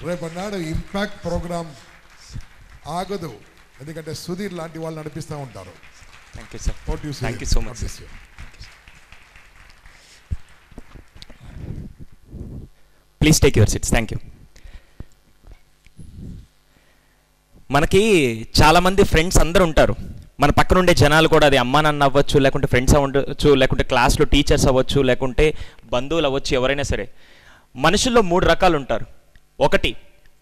రేపన్నాడు impact programme ఆగదు, ఎందుకంటే సుధీర్ లాంటి వాళ్ళు నడిపిస్తూ ఉంటారు. Thank you sir. Thank you so much. Please take your seats. Thank you. మనకి చాలామంది ఫ్రెండ్స్ అందరూ ఉంటారు. మన పక్కన ఉండే జనాలు కూడా, అది అమ్మా నాన్న అవ్వచ్చు, లేకుంటే ఫ్రెండ్స్ అవ్వచ్చు, లేకుంటే క్లాస్లో టీచర్స్ అవ్వచ్చు, లేకుంటే బంధువులు అవ్వచ్చు, ఎవరైనా సరే. మనుషుల్లో 3 రకాలు ఉంటారు. ఒకటి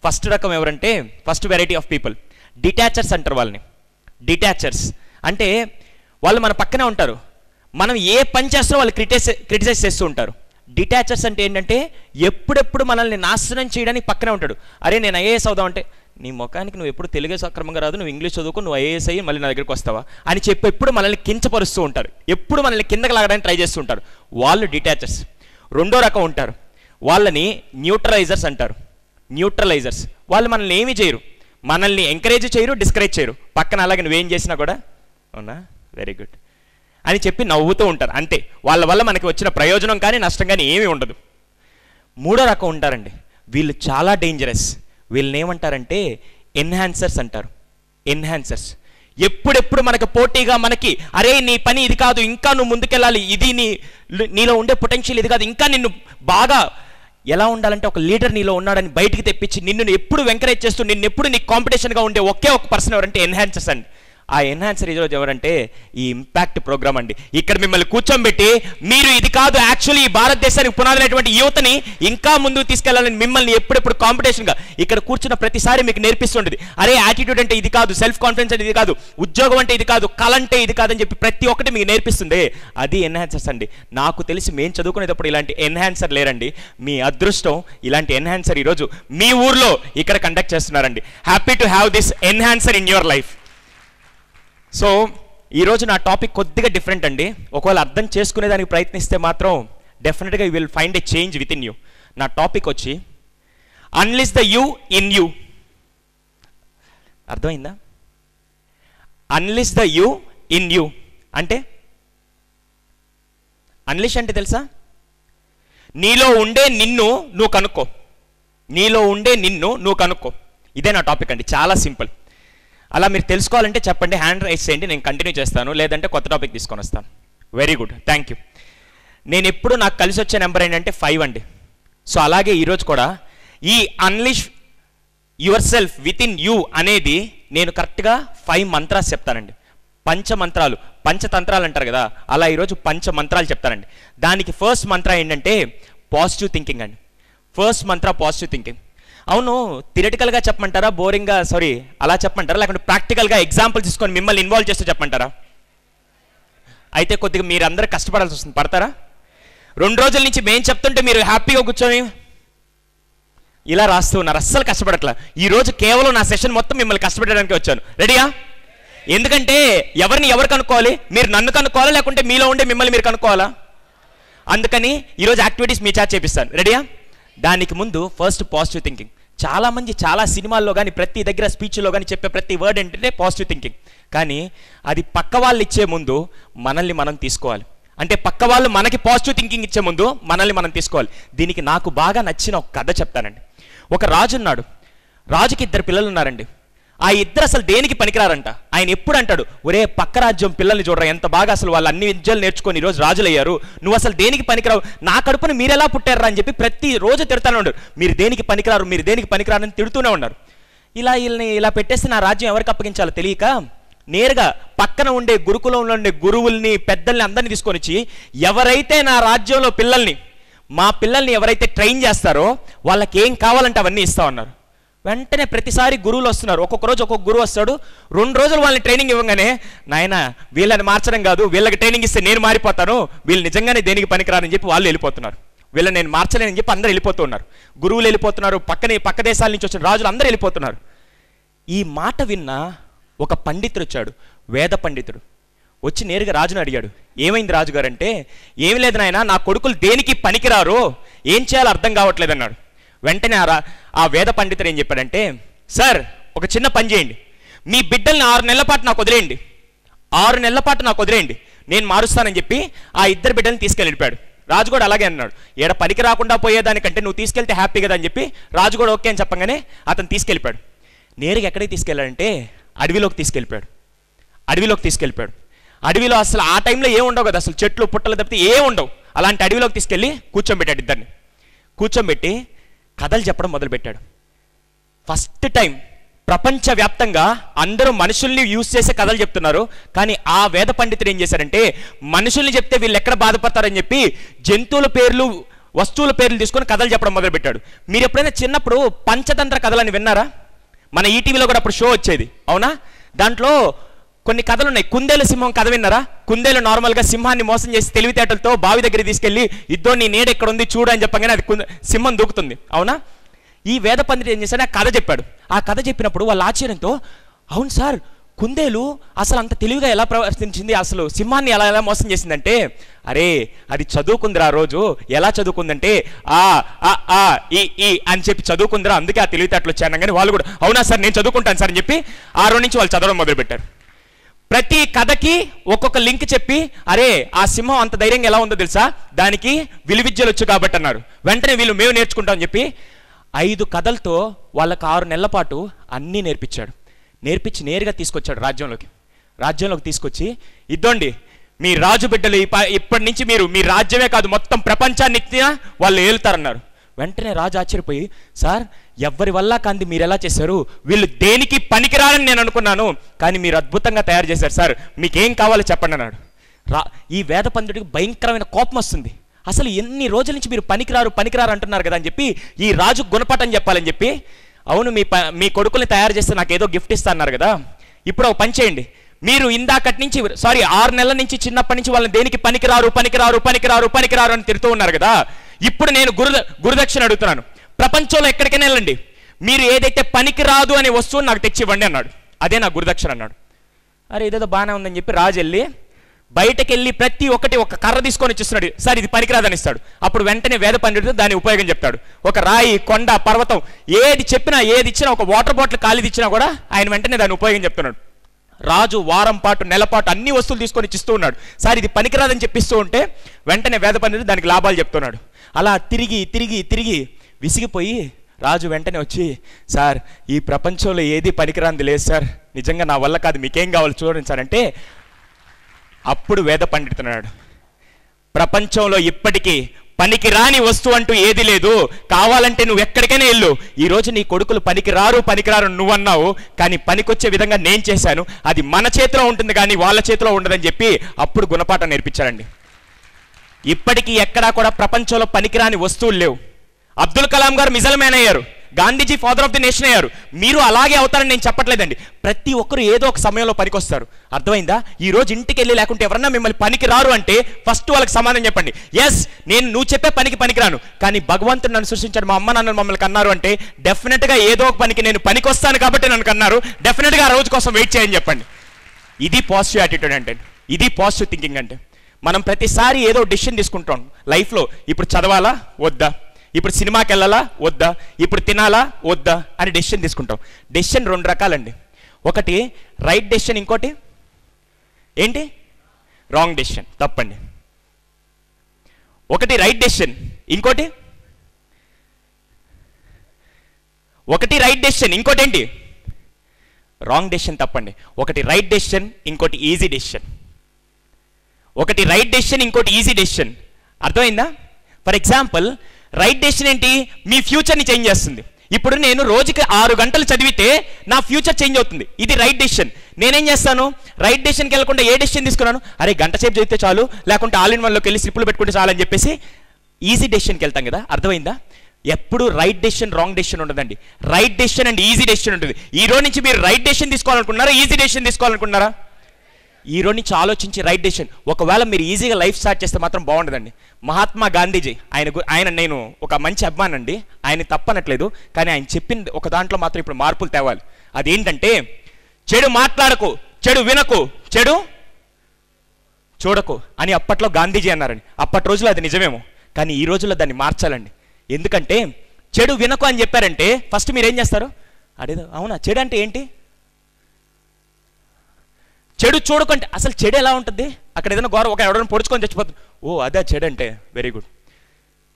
ఫస్ట్ రకం ఎవరంటే, ఫస్ట్ వెరైటీ ఆఫ్ పీపుల్ డిటాచర్స్ అంటారు వాళ్ళని. డిటాచర్స్ అంటే వాళ్ళు మన పక్కనే ఉంటారు, మనం ఏ పని చేస్తారో వాళ్ళు క్రిటిసైజ్ చేస్తూ ఉంటారు. డిటాచర్స్ అంటే ఏంటంటే ఎప్పుడెప్పుడు మనల్ని నాశనం చేయడానికి పక్కనే ఉంటాడు. అరే నేను ఐఏఎస్ అవుదాం అంటే, నీ ముఖానికి నువ్వు ఎప్పుడు తెలుగే సక్రమంగా రాదు, నువ్వు ఇంగ్లీష్ చదువుకో, నువ్వు ఐఏఎస్ అయ్యి మళ్ళీ నా దగ్గరికి వస్తావా అని చెప్పి ఎప్పుడు మనల్ని కించపరుస్తూ ఉంటారు, ఎప్పుడు మనల్ని కిందకి లాగడానికి ట్రై చేస్తూ ఉంటారు. వాళ్ళు డిటాచర్స్. రెండో రకం ఉంటారు, వాళ్ళని న్యూట్రలైజర్స్ అంటారు. న్యూట్రలైజర్స్ వాళ్ళు మనల్ని ఏమీ చేయరు, మనల్ని ఎంకరేజ్ చేయరు, డిస్కరేజ్ చేయరు. పక్కన అలాగే నువ్వేం చేసినా కూడా అవునా వెరీ గుడ్ అని చెప్పి నవ్వుతూ ఉంటారు. అంతే, వాళ్ళ వల్ల మనకి వచ్చిన ప్రయోజనం కానీ నష్టం కానీ ఏమీ ఉండదు. మూడో రకం ఉంటారండి, వీళ్ళు చాలా డేంజరస్. వీళ్ళని ఏమంటారంటే ఎన్హాన్సర్స్ అంటారు. ఎన్హాన్సర్స్ ఎప్పుడెప్పుడు మనకు పోటీగా, మనకి అరే నీ పని ఇది కాదు, ఇంకా నువ్వు ముందుకెళ్ళాలి, ఇది నీలో ఉండే పొటెన్షియల్ ఇది కాదు, ఇంకా నిన్ను బాగా ఎలా ఉండాలంటే ఒక లీడర్ నీలో ఉన్నాడని బయటికి తెప్పించి నిన్ను ఎప్పుడు ఎంకరేజ్ చేస్తూ నిన్ను ఎప్పుడు నీకు కాంపిటీషన్గా ఉండే ఒకే ఒక పర్సన్ ఎవరంటే ఎన్హాన్సర్స్ అండి. ఆ ఎన్హాన్సర్ ఈరోజు ఎవరంటే ఈ ఇంపాక్ట్ ప్రోగ్రామ్ అండి. ఇక్కడ మిమ్మల్ని కూర్చోబెట్టి మీరు ఇది కాదు యాక్చువల్లీ ఈ భారతదేశానికి పునాదైనటువంటి యువతని ఇంకా ముందుకు తీసుకెళ్లాలని మిమ్మల్ని ఎప్పుడెప్పుడు కాంపిటీషన్గా ఇక్కడ కూర్చున్న ప్రతిసారి మీకు నేర్పిస్తుండేది. అరే యాటిట్యూడ్ అంటే ఇది కాదు, సెల్ఫ్ కాన్ఫిడెన్స్ అంటే ఇది కాదు, ఉద్యోగం అంటే ఇది కాదు, కళ అంటే ఇది కాదని చెప్పి ప్రతి ఒక్కటి మీకు నేర్పిస్తుంది. అది ఎన్హాన్సర్స్ అండి. నాకు తెలిసి మేము చదువుకునేటప్పుడు ఇలాంటి ఎన్హాన్సర్ లేరండి. మీ అదృష్టం ఇలాంటి ఎన్హాన్సర్ ఈరోజు మీ ఊర్లో ఇక్కడ కండక్ట్ చేస్తున్నారండి. Happy to have this enhancer in your life. So ఈరోజు నా టాపిక్ కొద్దిగా డిఫరెంట్ అండి. ఒకవేళ అర్థం చేసుకునేదానికి ప్రయత్నిస్తే మాత్రం డెఫినెట్గా you will find a change within you. నా టాపిక్ వచ్చి unleash the you in you. అర్థమైందా? Unleash the you in you అంటే, అన్లీష్ అంటే తెలుసా? నీలో ఉండే నిన్ను నువ్వు కనుక్కో. నీలో ఉండే నిన్ను నువ్వు కనుక్కో. ఇదే నా టాపిక్ అండి, చాలా సింపుల్. అలా మీరు తెలుసుకోవాలంటే చెప్పండి, హ్యాండ్ రైస్ చేయండి, నేను కంటిన్యూ చేస్తాను, లేదంటే కొత్త టాపిక్ తీసుకొని వస్తాను. Very good, thank you. నేను ఎప్పుడు నాకు కలిసి వచ్చే నెంబర్ ఏంటంటే 5 అండి. సో అలాగే ఈరోజు కూడా ఈ unleash your self with in you అనేది నేను కరెక్ట్గా 5 మంత్రాలు చెప్తానండి. పంచమంత్రాలు, పంచతంత్రాలు అంటారు కదా, అలా ఈరోజు పంచమంత్రాలు చెప్తానండి. దానికి ఫస్ట్ మంత్ర ఏంటంటే పాజిటివ్ థింకింగ్ అండి. ఫస్ట్ మంత్ర పాజిటివ్ థింకింగ్. అవును, థియరిటికల్గా చెప్పమంటారా, బోరింగ్గా అలా చెప్పమంటారా, లేకుంటే ప్రాక్టికల్గా ఎగ్జాంపుల్ తీసుకొని మిమ్మల్ని ఇన్వాల్వ్ చేస్తూ చెప్పమంటారా? అయితే కొద్దిగా మీరు అందరూ కష్టపడాల్సి వస్తుంది. పడతారా? 2 రోజుల నుంచి మేము చెప్తుంటే మీరు హ్యాపీగా కూర్చొని ఇలా రాస్తూ ఉన్నారు, అస్సలు కష్టపడట్లా. ఈరోజు కేవలం నా సెషన్ మొత్తం మిమ్మల్ని కష్టపెట్టడానికి వచ్చాను. రెడీయా? ఎందుకంటే ఎవరు కనుక్కోవాలి? మీరు నన్ను కనుక్కోవాలా, లేకుంటే మీలో ఉండే మిమ్మల్ని మీరు కనుక్కోవాలా? అందుకని ఈరోజు యాక్టివిటీస్ మీ చేత చేపిస్తాను. రెడీయా? దానికి ముందు ఫస్ట్ పాజిటివ్ థింకింగ్. చాలామంది చాలా సినిమాల్లో కానీ ప్రతి దగ్గర స్పీచ్లో కానీ చెప్పే ప్రతి వర్డ్ ఏంటంటే పాజిటివ్ థింకింగ్. కానీ అది పక్క వాళ్ళు ఇచ్చే ముందు మనల్ని మనం తీసుకోవాలి. అంటే పక్క వాళ్ళు మనకి పాజిటివ్ థింకింగ్ ఇచ్చే ముందు మనల్ని మనం తీసుకోవాలి. దీనికి నాకు బాగా నచ్చిన ఒక కథ చెప్తానండి. ఒక రాజు ఉన్నాడు, రాజుకి 2 పిల్లలు ఉన్నారండి. ఆ 2 అసలు దేనికి పనికిరారంట. ఆయన ఎప్పుడు అంటాడు, ఒరే పక్క రాజ్యం పిల్లల్ని చూడరా, ఎంత బాగా అసలు వాళ్ళు అన్ని విద్యలు నేర్చుకొని ఈరోజు రాజులయ్యారు, నువ్వు అసలు దేనికి పనికిరావు, నా కడుపును మీరు ఎలా పుట్టారా అని చెప్పి ప్రతిరోజు తిడతానే ఉన్నారు. మీరు దేనికి పనికిరారు, మీరు దేనికి పనికిరారని తిడుతూనే ఉన్నారు. వీళ్ళని ఇలా పెట్టేస్తే నా రాజ్యం ఎవరికి అప్పగించాలో తెలియక నేరుగా పక్కన ఉండే గురుకులంలో ఉండే గురువుల్ని, పెద్దల్ని అందరినీ తీసుకొని వచ్చి, ఎవరైతే నా రాజ్యంలో మా పిల్లల్ని ఎవరైతే ట్రైన్ చేస్తారో వాళ్ళకి ఏం కావాలంటే అవన్నీ ఇస్తా ఉన్నారు. వెంటనే ప్రతిసారి గురువులు వస్తున్నారు, ఒక్కొక్క రోజు ఒక్కొక్క గురువు వస్తాడు. 2 రోజులు వాళ్ళని ట్రైనింగ్ ఇవ్వగానే, నాయన వీళ్ళని మార్చడం కాదు, వీళ్ళకి ట్రైనింగ్ ఇస్తే నేను మారిపోతాను, వీళ్ళు నిజంగానే దేనికి పనికిరారని చెప్పి వాళ్ళు వెళ్ళిపోతున్నారు. వీళ్ళని నేను మార్చలేనని చెప్పి అందరూ వెళ్ళిపోతూ ఉన్నారు. గురువులు వెళ్ళిపోతున్నారు, పక్క దేశాల నుంచి వచ్చిన రాజులు అందరూ వెళ్ళిపోతున్నారు. ఈ మాట విన్న ఒక పండితుడు వచ్చాడు, వేద పండితుడు. వచ్చి నేరుగా రాజుని అడిగాడు, ఏమైంది రాజుగారు అంటే, ఏమి లేదు నాయన, నా కొడుకులు దేనికి పనికిరారు, ఏం చేయాలో అర్థం కావట్లేదు అన్నాడు. వెంటనే ఆ వేద పండితుడు ఏం చెప్పాడంటే, సార్ ఒక చిన్న పని చేయండి, మీ బిడ్డల్ని 6 నెలల పాటు నాకు వదిలేయండి, 6 నెలల పాటు నాకు వదిలేయండి, నేను మారుస్తానని చెప్పి ఆ 2 బిడ్డల్ని తీసుకెళ్ళిపోయాడు రాజు కూడా అలాగే అన్నాడు, ఏడ పనికి రాకుండా పోయేదానికంటే నువ్వు తీసుకెళ్తే హ్యాపీ కదా అని చెప్పి రాజు కూడా ఓకే అని చెప్పగానే అతను తీసుకెళ్ళిపోయాడు. నేరుగా ఎక్కడికి తీసుకెళ్ళాడంటే అడవిలోకి తీసుకెళ్ళిపోయాడు. అడవిలో అసలు ఆ టైంలో ఏం ఉండవు కదా, అసలు చెట్లు పుట్టలు తప్పితే ఏం ఉండవు. అలాంటి అడవిలోకి తీసుకెళ్ళి కూర్చోబెట్టాడు. ఇద్దరిని కూర్చోబెట్టి కథలు చెప్పడం మొదలుపెట్టాడు. ఫస్ట్ టైం ప్రపంచవ్యాప్తంగా అందరూ మనుషుల్ని యూజ్ చేసే కథలు చెప్తున్నారు, కానీ ఆ వేద పండితుడు ఏం చేశారంటే మనుషుల్ని చెప్తే వీళ్ళు ఎక్కడ బాధపడతారని చెప్పి జంతువుల పేర్లు వస్తువుల పేర్లు తీసుకొని కథలు చెప్పడం మొదలుపెట్టాడు. మీరు ఎప్పుడైనా చిన్నప్పుడు పంచతంత్ర కథలని విన్నారా? మన ఈటీవీలో కూడా అప్పుడు షో వచ్చేది, అవునా? దాంట్లో కొన్ని కథలు ఉన్నాయి. కుందేలు సింహం కథ విన్నారా? కుందేలు నార్మల్గా సింహాన్ని మోసం చేసి తెలివితేటలతో బావి దగ్గర తీసుకెళ్ళి ఇద్దో నీ నీడ ఎక్కడ ఉంది చూడు అని చెప్పగానే అది సింహం దూకుతుంది, అవునా? ఈ వేద పండితుడు ఏం చేశాడు, ఆ కథ చెప్పాడు. ఆ కథ చెప్పినప్పుడు వాళ్ళ ఆశ్చర్యంతో, అవును సార్, కుందేలు అసలు అంత తెలివిగా ఎలా ప్రవర్తించింది, అసలు సింహాన్ని ఎలా మోసం చేసిందంటే, అరే అది చదువుకుందిరా. ఆ రోజు ఎలా చదువుకుందంటే ఈ అని చెప్పి చదువుకుందిరా, అందుకే ఆ తెలివితేటలు వచ్చాను. కానీ వాళ్ళు కూడా అవునా సార్ నేను చదువుకుంటాను సార్ అని చెప్పి ఆ రోజు నుంచి వాళ్ళు చదవడం మొదలుపెట్టారు. ప్రతి కథకి ఒక్కొక్క లింక్ చెప్పి, అరే ఆ సింహం అంత ధైర్యంగా ఎలా ఉందో తెలుసా, దానికి విలువిద్యలు వచ్చు కాబట్టి అన్నారు. వెంటనే మేము నేర్చుకుంటామని చెప్పి 5 కథలతో వాళ్ళకి 6 నెలల పాటు అన్నీ నేర్పించి నేరుగా తీసుకొచ్చాడు రాజ్యంలోకి తీసుకొచ్చి, ఇద్దండి మీ రాజు బిడ్డలు ఇప్పటి నుంచి మీ రాజ్యమే కాదు మొత్తం ప్రపంచాన్ని వాళ్ళు ఏలుతారన్నారు. వెంటనే రాజు ఆశ్చర్యపోయి, సార్ ఎవరి వల్ల కాంది మీరు ఎలా చేశారు, వీళ్ళు దేనికి పనికిరాలని నేను అనుకున్నాను, కానీ మీరు అద్భుతంగా తయారు చేశారు సార్, మీకేం కావాలో చెప్పండి అన్నాడు. ఈ వేద పండితుడికి భయంకరమైన కోపం వస్తుంది. అసలు ఎన్ని రోజుల నుంచి మీరు పనికిరారు అంటున్నారు కదా అని చెప్పి ఈ రాజు గుణపాఠం చెప్పాలని చెప్పి, అవును మీ కొడుకుల్ని తయారు చేస్తే నాకు ఏదో గిఫ్ట్ ఇస్తా అన్నారు కదా, ఇప్పుడు ఒక పని చేయండి, మీరు ఇందాకటి నుంచి 6 నెలల నుంచి చిన్నప్పటి నుంచి వాళ్ళని దేనికి పనికిరారు అని తిడుతూ ఉన్నారు కదా, ఇప్పుడు నేను గురుదక్షిణ అడుగుతున్నాను, ప్రపంచంలో ఎక్కడికైనా వెళ్ళండి, మీరు ఏదైతే పనికిరాదు అనే వస్తువుని నాకు తెచ్చి ఇవ్వండి అన్నాడు. అదే నా గురుదక్షిణ అన్నాడు. అరే ఇదేదో బాగానే ఉందని చెప్పి రాజు వెళ్ళి బయటకు వెళ్ళి ప్రతి ఒక్కటి ఒక కర్ర తీసుకొని ఇచ్చిస్తున్నాడు. సార్ ఇది పనికిరాదని ఇస్తాడు. అప్పుడు వెంటనే వేద పండితుడు దాని ఉపయోగం చెప్తాడు. ఒక రాయి, కొండ, పర్వతం ఏది ఇచ్చినా ఒక వాటర్ బాటిల్ ఖాళీ ఇచ్చినా కూడా ఆయన వెంటనే దాని ఉపయోగం చెప్తున్నాడు. రాజు వారం పాటు నెల పాటు అన్ని వస్తువులు తీసుకొని ఇచ్చిస్తూ ఉన్నాడు. సార్ ఇది పనికిరాదని చెప్పిస్తూ ఉంటే వెంటనే వేద పండితుడు దానికి లాభాలు చెప్తున్నాడు. అలా తిరిగి విసిగిపోయి రాజు వెంటనే వచ్చి, సార్ ఈ ప్రపంచంలో ఏది పనికిరాంది లేదు సార్, నిజంగా నా వల్ల కాదు, మీకేం కావాలి చూడండి సార్ అంటే, అప్పుడు వేద పండితున్నాడు, ప్రపంచంలో ఇప్పటికీ పనికిరాని వస్తువు అంటూ ఏది లేదు, కావాలంటే నువ్వు ఎక్కడికైనా వెళ్ళు, ఈరోజు నీ కొడుకులు పనికిరారు నువ్వు అన్నావు, కానీ పనికొచ్చే విధంగా నేను చేశాను, అది మన చేతిలో ఉంటుంది కానీ వాళ్ళ చేతిలో ఉండదని చెప్పి అప్పుడు గుణపాఠం నేర్పించారండి. ఇప్పటికీ ఎక్కడా కూడా ప్రపంచంలో పనికిరాని వస్తువులు లేవు. అబ్దుల్ కలాం గారు మిజైల్ మ్యాన్ అయ్యారు, Gandhiji father of the nation అయ్యారు, మీరు అలాగే అవుతారని నేను చెప్పట్లేదండి. ప్రతి ఒక్కరు ఏదో ఒక సమయంలో పనికొస్తారు, అర్థమైందా? ఈ రోజు ఇంటికి వెళ్ళి లేకుంటే ఎవరన్నా మిమ్మల్ని పనికి రారు అంటే ఫస్ట్ వాళ్ళకి సమాధానం చెప్పండి, ఎస్ నువ్వు చెప్పే పనికిరాను, కానీ భగవంతుడు నన్ను సృష్టించాడు, మా అమ్మ నాన్న మమ్మల్ని కన్నారు అంటే డెఫినెట్గా ఏదో ఒక పనికి నేను పనికొస్తాను కాబట్టి నన్ను కన్నారు, డెఫినెట్గా ఆ రోజు కోసం వెయిట్ చేయని చెప్పండి. ఇది పాజిటివ్ యాటిట్యూడ్ అంటే, ఇది పాజిటివ్ థింకింగ్ అంటే. మనం ప్రతిసారి ఏదో డెసిషన్ తీసుకుంటాం లైఫ్లో, ఇప్పుడు చదవాలా వద్దా, ఇప్పుడు సినిమాకి వెళ్ళాలా వద్దా, ఇప్పుడు తినాలా వద్దా అని డెసిషన్ తీసుకుంటాం. డెసిషన్ 2 రకాలండి, ఒకటి రైట్ డెసిషన్, ఇంకోటి ఏంటి రాంగ్ డెసిషన్, తప్పండి. ఒకటి రైట్ డెసిషన్, ఇంకోటి రైట్ డెసిషన్, ఇంకోటి ఏంటి రాంగ్ డెసిషన్, తప్పండి. ఒకటి రైట్ డెసిషన్, ఇంకోటి ఈజీ డెసిషన్. ఒకటి రైట్ డెసిషన్, ఇంకోటి ఈజీ డెసిషన్, అర్థమైందా? ఫర్ ఎగ్జాంపుల్ రైట్ డెసిషన్ ఏంటి, మీ ఫ్యూచర్ని చేంజ్ చేస్తుంది. ఇప్పుడు నేను రోజుకి 6 గంటలు చదివితే నా ఫ్యూచర్ చేంజ్ అవుతుంది, ఇది రైట్ డెసిషన్. నేనేం చేస్తాను, రైట్ డెసిషన్కి వెళ్ళకుండా ఏ డెసిషన్ తీసుకున్నాను, అరే గంట సేపు చదివితే చాలు, లేకుంటే ఆల్ ఇన్ వన్లోకి వెళ్ళి స్లిప్పులు పెట్టుకుంటే చాలు అని చెప్పేసి ఈజీ డెసిషన్కి వెళ్తాం కదా, అర్థమైందా? ఎప్పుడు రైట్ డెసిషన్ రాంగ్ డెసిషన్ ఉండదండి, right decision and easy decision ఉంటుంది. ఈ రోజు నుంచి మీరు రైట్ డెసిషన్ తీసుకోవాలనుకున్నారా, ఈజీ డెసిషన్ తీసుకోవాలనుకున్నారా? ఈ రోజు నుంచి ఆలోచించి రైట్ డెసిషన్. ఒకవేళ మీరు ఈజీగా లైఫ్ స్టార్ట్ చేస్తే మాత్రం బాగుండదండి. మహాత్మా గాంధీజీ ఆయన నేను ఒక మంచి అభిమానం అండి, ఆయన తప్పనట్లేదు, కానీ ఆయన చెప్పిన ఒక దాంట్లో మాత్రం ఇప్పుడు మార్పులు తేవాలి. అదేంటంటే చెడు మాట్లాడకు, చెడు వినకు, చెడు చూడకు అని అప్పట్లో గాంధీజీ అన్నారండి. అప్పటి రోజుల్లో అది నిజమేమో, కానీ ఈ రోజుల్లో దాన్ని మార్చాలండి. ఎందుకంటే చెడు వినకు అని చెప్పారంటే ఫస్ట్ మీరు ఏం చేస్తారు, అదేదో అవునా చెడు అంటే ఏంటి, చెడు చూడకంటే అసలు చెడు ఎలా ఉంటుంది? అక్కడ ఏదైనా గౌరవ ఒక ఎవరైనా పొడుచుకొని చచ్చిపోతుంది, ఓ అదే చెడు అంటే, వెరీ గుడ్.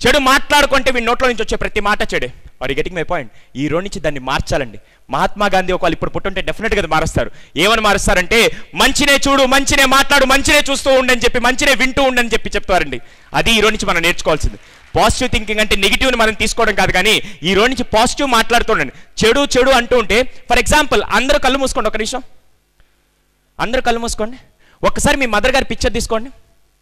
చెడు మాట్లాడుకుంటే వీడి నోట్లో నుంచి వచ్చే ప్రతి మాట చెడే. Are you getting my point? ఈ రోజు నుంచి దాన్ని మార్చాలండి. మహాత్మా గాంధీ ఒకవేళ ఇప్పుడు పుట్టుంటే డెఫినెట్గా మారుస్తారు. ఏమని మారుస్తారంటే, మంచినే చూడు, మంచినే మాట్లాడు, మంచినే చూస్తూ ఉండని చెప్పి, మంచినే వింటూ ఉండని చెప్పి చెప్తారండి. అది ఈ రోజు నుంచి మనం నేర్చుకోవాల్సింది. పాజిటివ్ థింకింగ్ అంటే నెగిటివ్ని మనం తీసుకోవడం కాదు, కానీ ఈ రోజు నుంచి పాజిటివ్ మాట్లాడుతుండండి. చెడు చెడు అంటూ ఉంటే, ఫర్ ఎగ్జాంపుల్ అందరూ కళ్ళు మూసుకోండి, ఒక నిమిషం అందరూ కళ్ళు మూసుకోండి. ఒక్కసారి మీ మదర్ గారి పిక్చర్ తీసుకోండి.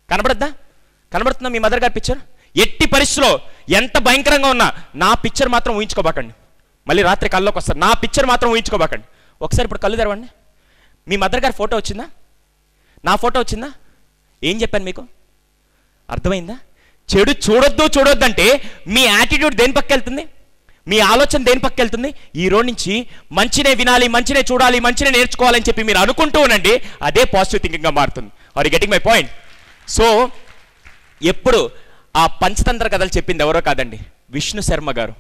కనబడుతుందా మీ మదర్ గారి పిక్చర్? ఎట్టి పరిస్థితిలో ఎంత భయంకరంగా ఉన్నా నా పిక్చర్ మాత్రం ఊహించుకోబాకండి. మళ్ళీ రాత్రి కల్లోకి వస్తారు, నా పిక్చర్ మాత్రం ఊహించుకోబాకండి. ఒకసారి ఇప్పుడు కళ్ళు తెరవండి. మీ మదర్ గారి ఫోటో వచ్చిందా? నా ఫోటో వచ్చిందా? ఏం చెప్పాను మీకు? అర్థమైందా? చెడు చూడొద్దు అంటే మీ యాటిట్యూడ్ దేని పక్క వెళ్తుంది? మీ ఆలోచన దేని పక్క వెళ్తుంది? ఈ రోజు నుంచి మంచినే వినాలి, మంచినే చూడాలి, మంచినే నేర్చుకోవాలని చెప్పి మీరు అనుకుంటూ ఉండండి. అదే పాజిటివ్ థింకింగ్గా మారుతుంది. Are you getting my point? So ఎప్పుడు ఆ పంచతంత్ర కథలు చెప్పింది ఎవరో కాదండి, విష్ణు శర్మ గారు.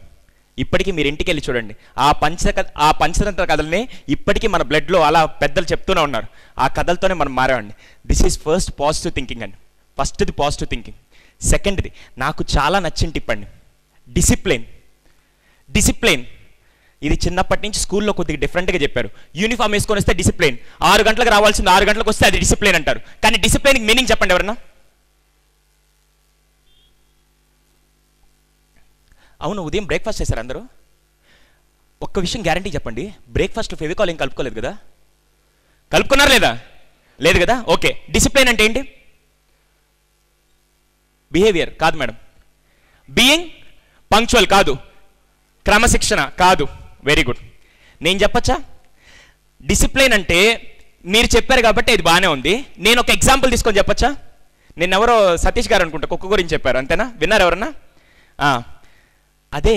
ఇప్పటికీ మీరు ఇంటికి వెళ్ళి చూడండి, ఆ పంచతంత్ర కథల్ని ఇప్పటికీ మన బ్లడ్లో అలా పెద్దలు చెప్తూనే ఉన్నారు. ఆ కథలతోనే మనం మారామండి. This is first positive thinking అండి. ఫస్ట్ది పాజిటివ్ థింకింగ్. సెకండ్ది నాకు చాలా నచ్చిన టిప్ అండి, డిసిప్లిన్. ఇది చిన్నప్పటి నుంచి స్కూల్లో కొద్దిగా డిఫరెంట్గా చెప్పారు. యూనిఫామ్ వేసుకొని వస్తే డిసిప్లిన్, 6 గంటలకు రావాల్సింది 6 గంటలకు వస్తే అది డిసిప్లిన్ అంటారు. కానీ డిసిప్లిన్కి మీనింగ్ చెప్పండి ఎవరన్నా? అవును, ఉదయం బ్రేక్ఫాస్ట్ చేశారు అందరూ? ఒక్క విషయం గ్యారంటీ చెప్పండి, బ్రేక్ఫాస్ట్ ఫెవికాల్ ఏం కలుపుకోలేదు కదా? కలుపుకున్నారు లేదా? లేదు కదా? ఓకే. డిసిప్లిన్ అంటే ఏంటి? బిహేవియర్ కాదు మేడం. బీయింగ్ పంక్చువల్ కాదు. క్రమశిక్షణ కాదు. Very good. నేను చెప్పచ్చా? డిసిప్లిన్ అంటే మీరు చెప్పారు కాబట్టి ఇది బాగానే ఉంది. నేను ఒక ఎగ్జాంపుల్ తీసుకొని చెప్పచ్చా? నేను ఎవరో సతీష్ గారు అనుకుంటా కుక్క గురించి చెప్పారు, అంతేనా? విన్నారు ఎవరన్నా? అదే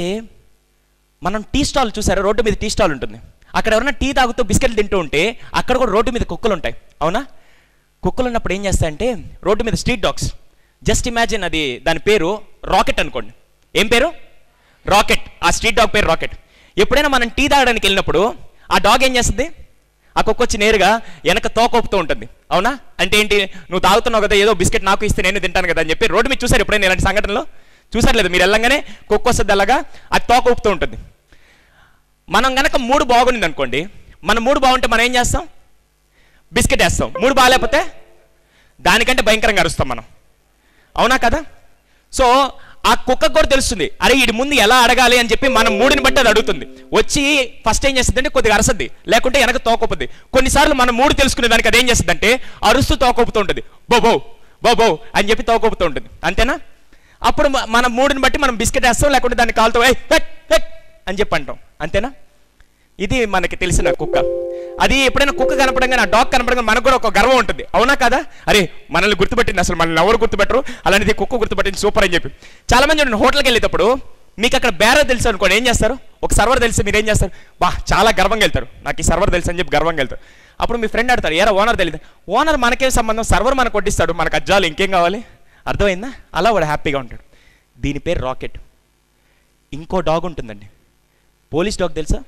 మనం టీ స్టాల్ చూసారా? రోడ్డు మీద టీ స్టాల్ ఉంటుంది. అక్కడ ఎవరైనా టీ తాగుతూ బిస్కెట్లు తింటూ ఉంటే అక్కడ కూడా రోడ్డు మీద కుక్కలు ఉంటాయి, అవునా? కుక్కలు ఉన్నప్పుడు ఏం చేస్తాయంటే, రోడ్డు మీద స్ట్రీట్ డాగ్స్, జస్ట్ ఇమాజిన్ అది దాని పేరు రాకెట్ అనుకోండి. ఏం పేరు? రాకెట్. ఆ స్ట్రీట్ డాగ్ పేరు రాకెట్. ఎప్పుడైనా మనం టీ తాగడానికి వెళ్ళినప్పుడు ఆ డాగ్ ఏం చేస్తుంది? ఆ కుక్క వచ్చి నేరుగా వెనక తోకొప్పుతూ ఉంటుంది, అవునా? అంటే ఏంటి? నువ్వు తాగుతున్నావు కదా, ఏదో బిస్కెట్ నాకు ఇస్తే నేను తింటాను కదా అని చెప్పి. రోడ్డు మీద చూసారు ఎప్పుడైనా ఇలాంటి సంఘటనలో? చూసారు లేదు? మీరు వెళ్ళంగానే కుక్క వస్తుంది అలాగా, అది తోక ఊపుతూ ఉంటుంది. మనం కనుక మూడు బాగుంది అనుకోండి, మన మూడు బాగుంటే మనం ఏం చేస్తాం? బిస్కెట్ వేస్తాం. మూడు బాగాలేకపోతే దానికంటే భయంకరంగా అరుస్తాం మనం, అవునా కదా? సో ఆ కుక్కకు కూడా తెలుస్తుంది, అరే వీడి ముందు ఎలా అడగాలి అని చెప్పి మనం మూడుని బట్టి అది అడుగుతుంది. వచ్చి ఫస్ట్ ఏం చేస్తుంది అంటే కొద్దిగా అరసద్ది, లేకుంటే వెనక తోకొప్పుద్ది. కొన్నిసార్లు మనం మూడు తెలుసుకునే దానికి అది ఏం చేస్తుంది అంటే అరుస్తూ తోకొప్పుతూ ఉంటుంది, బో బో బో బో అని చెప్పి తోకొప్పుతూ ఉంటుంది, అంతేనా? అప్పుడు మన మూడుని బట్టి మనం బిస్కెట్ వేస్తాం, లేకుంటే దాన్ని కాలుతో అని చెప్పి అంటాం, అంతేనా? ఇది మనకి తెలిసిన కుక్క. అది ఎప్పుడైనా కుక్క కనపడంగా, నా డాగ్ కనపడంగా మనకు కూడా ఒక గర్వం ఉంటుంది, అవునా కదా? అరే మనల్ని గుర్తుపెట్టింది, అసలు మనల్ని ఎవరు గుర్తుపెట్టరు, అలాంటిది కుక్క గుర్తుపెట్టింది, సూపర్ అని చెప్పి. చాలా మంది నేను హోటల్కి వెళ్ళేటప్పుడు మీకు అక్కడ బేరర్ తెలుసు అనుకోండి, ఏం చేస్తారు? ఒక సర్వర్ తెలిసి మీరు ఏం చేస్తారు? బా చాలా గర్వంగా వెళ్తారు, నాకు ఈ సర్వర్ తెలుసు అని చెప్పి గర్వంగా వెళ్తారు. అప్పుడు మీ ఫ్రెండ్ ఆడతారు, ఏరా ఓనర్ తెలియదు. ఓనర్ మనకేం సంబంధం, సర్వర్ మనకు కొట్టిస్తాడు, మనకు అజ్జాలు ఇంకేం కావాలి? అర్థమైందా? అలా వాడు హ్యాపీగా ఉంటాడు. దీని పేరు రాకెట్. ఇంకో డాగ్ ఉంటుందండి, పోలీస్ డాగ్ తెలుసా?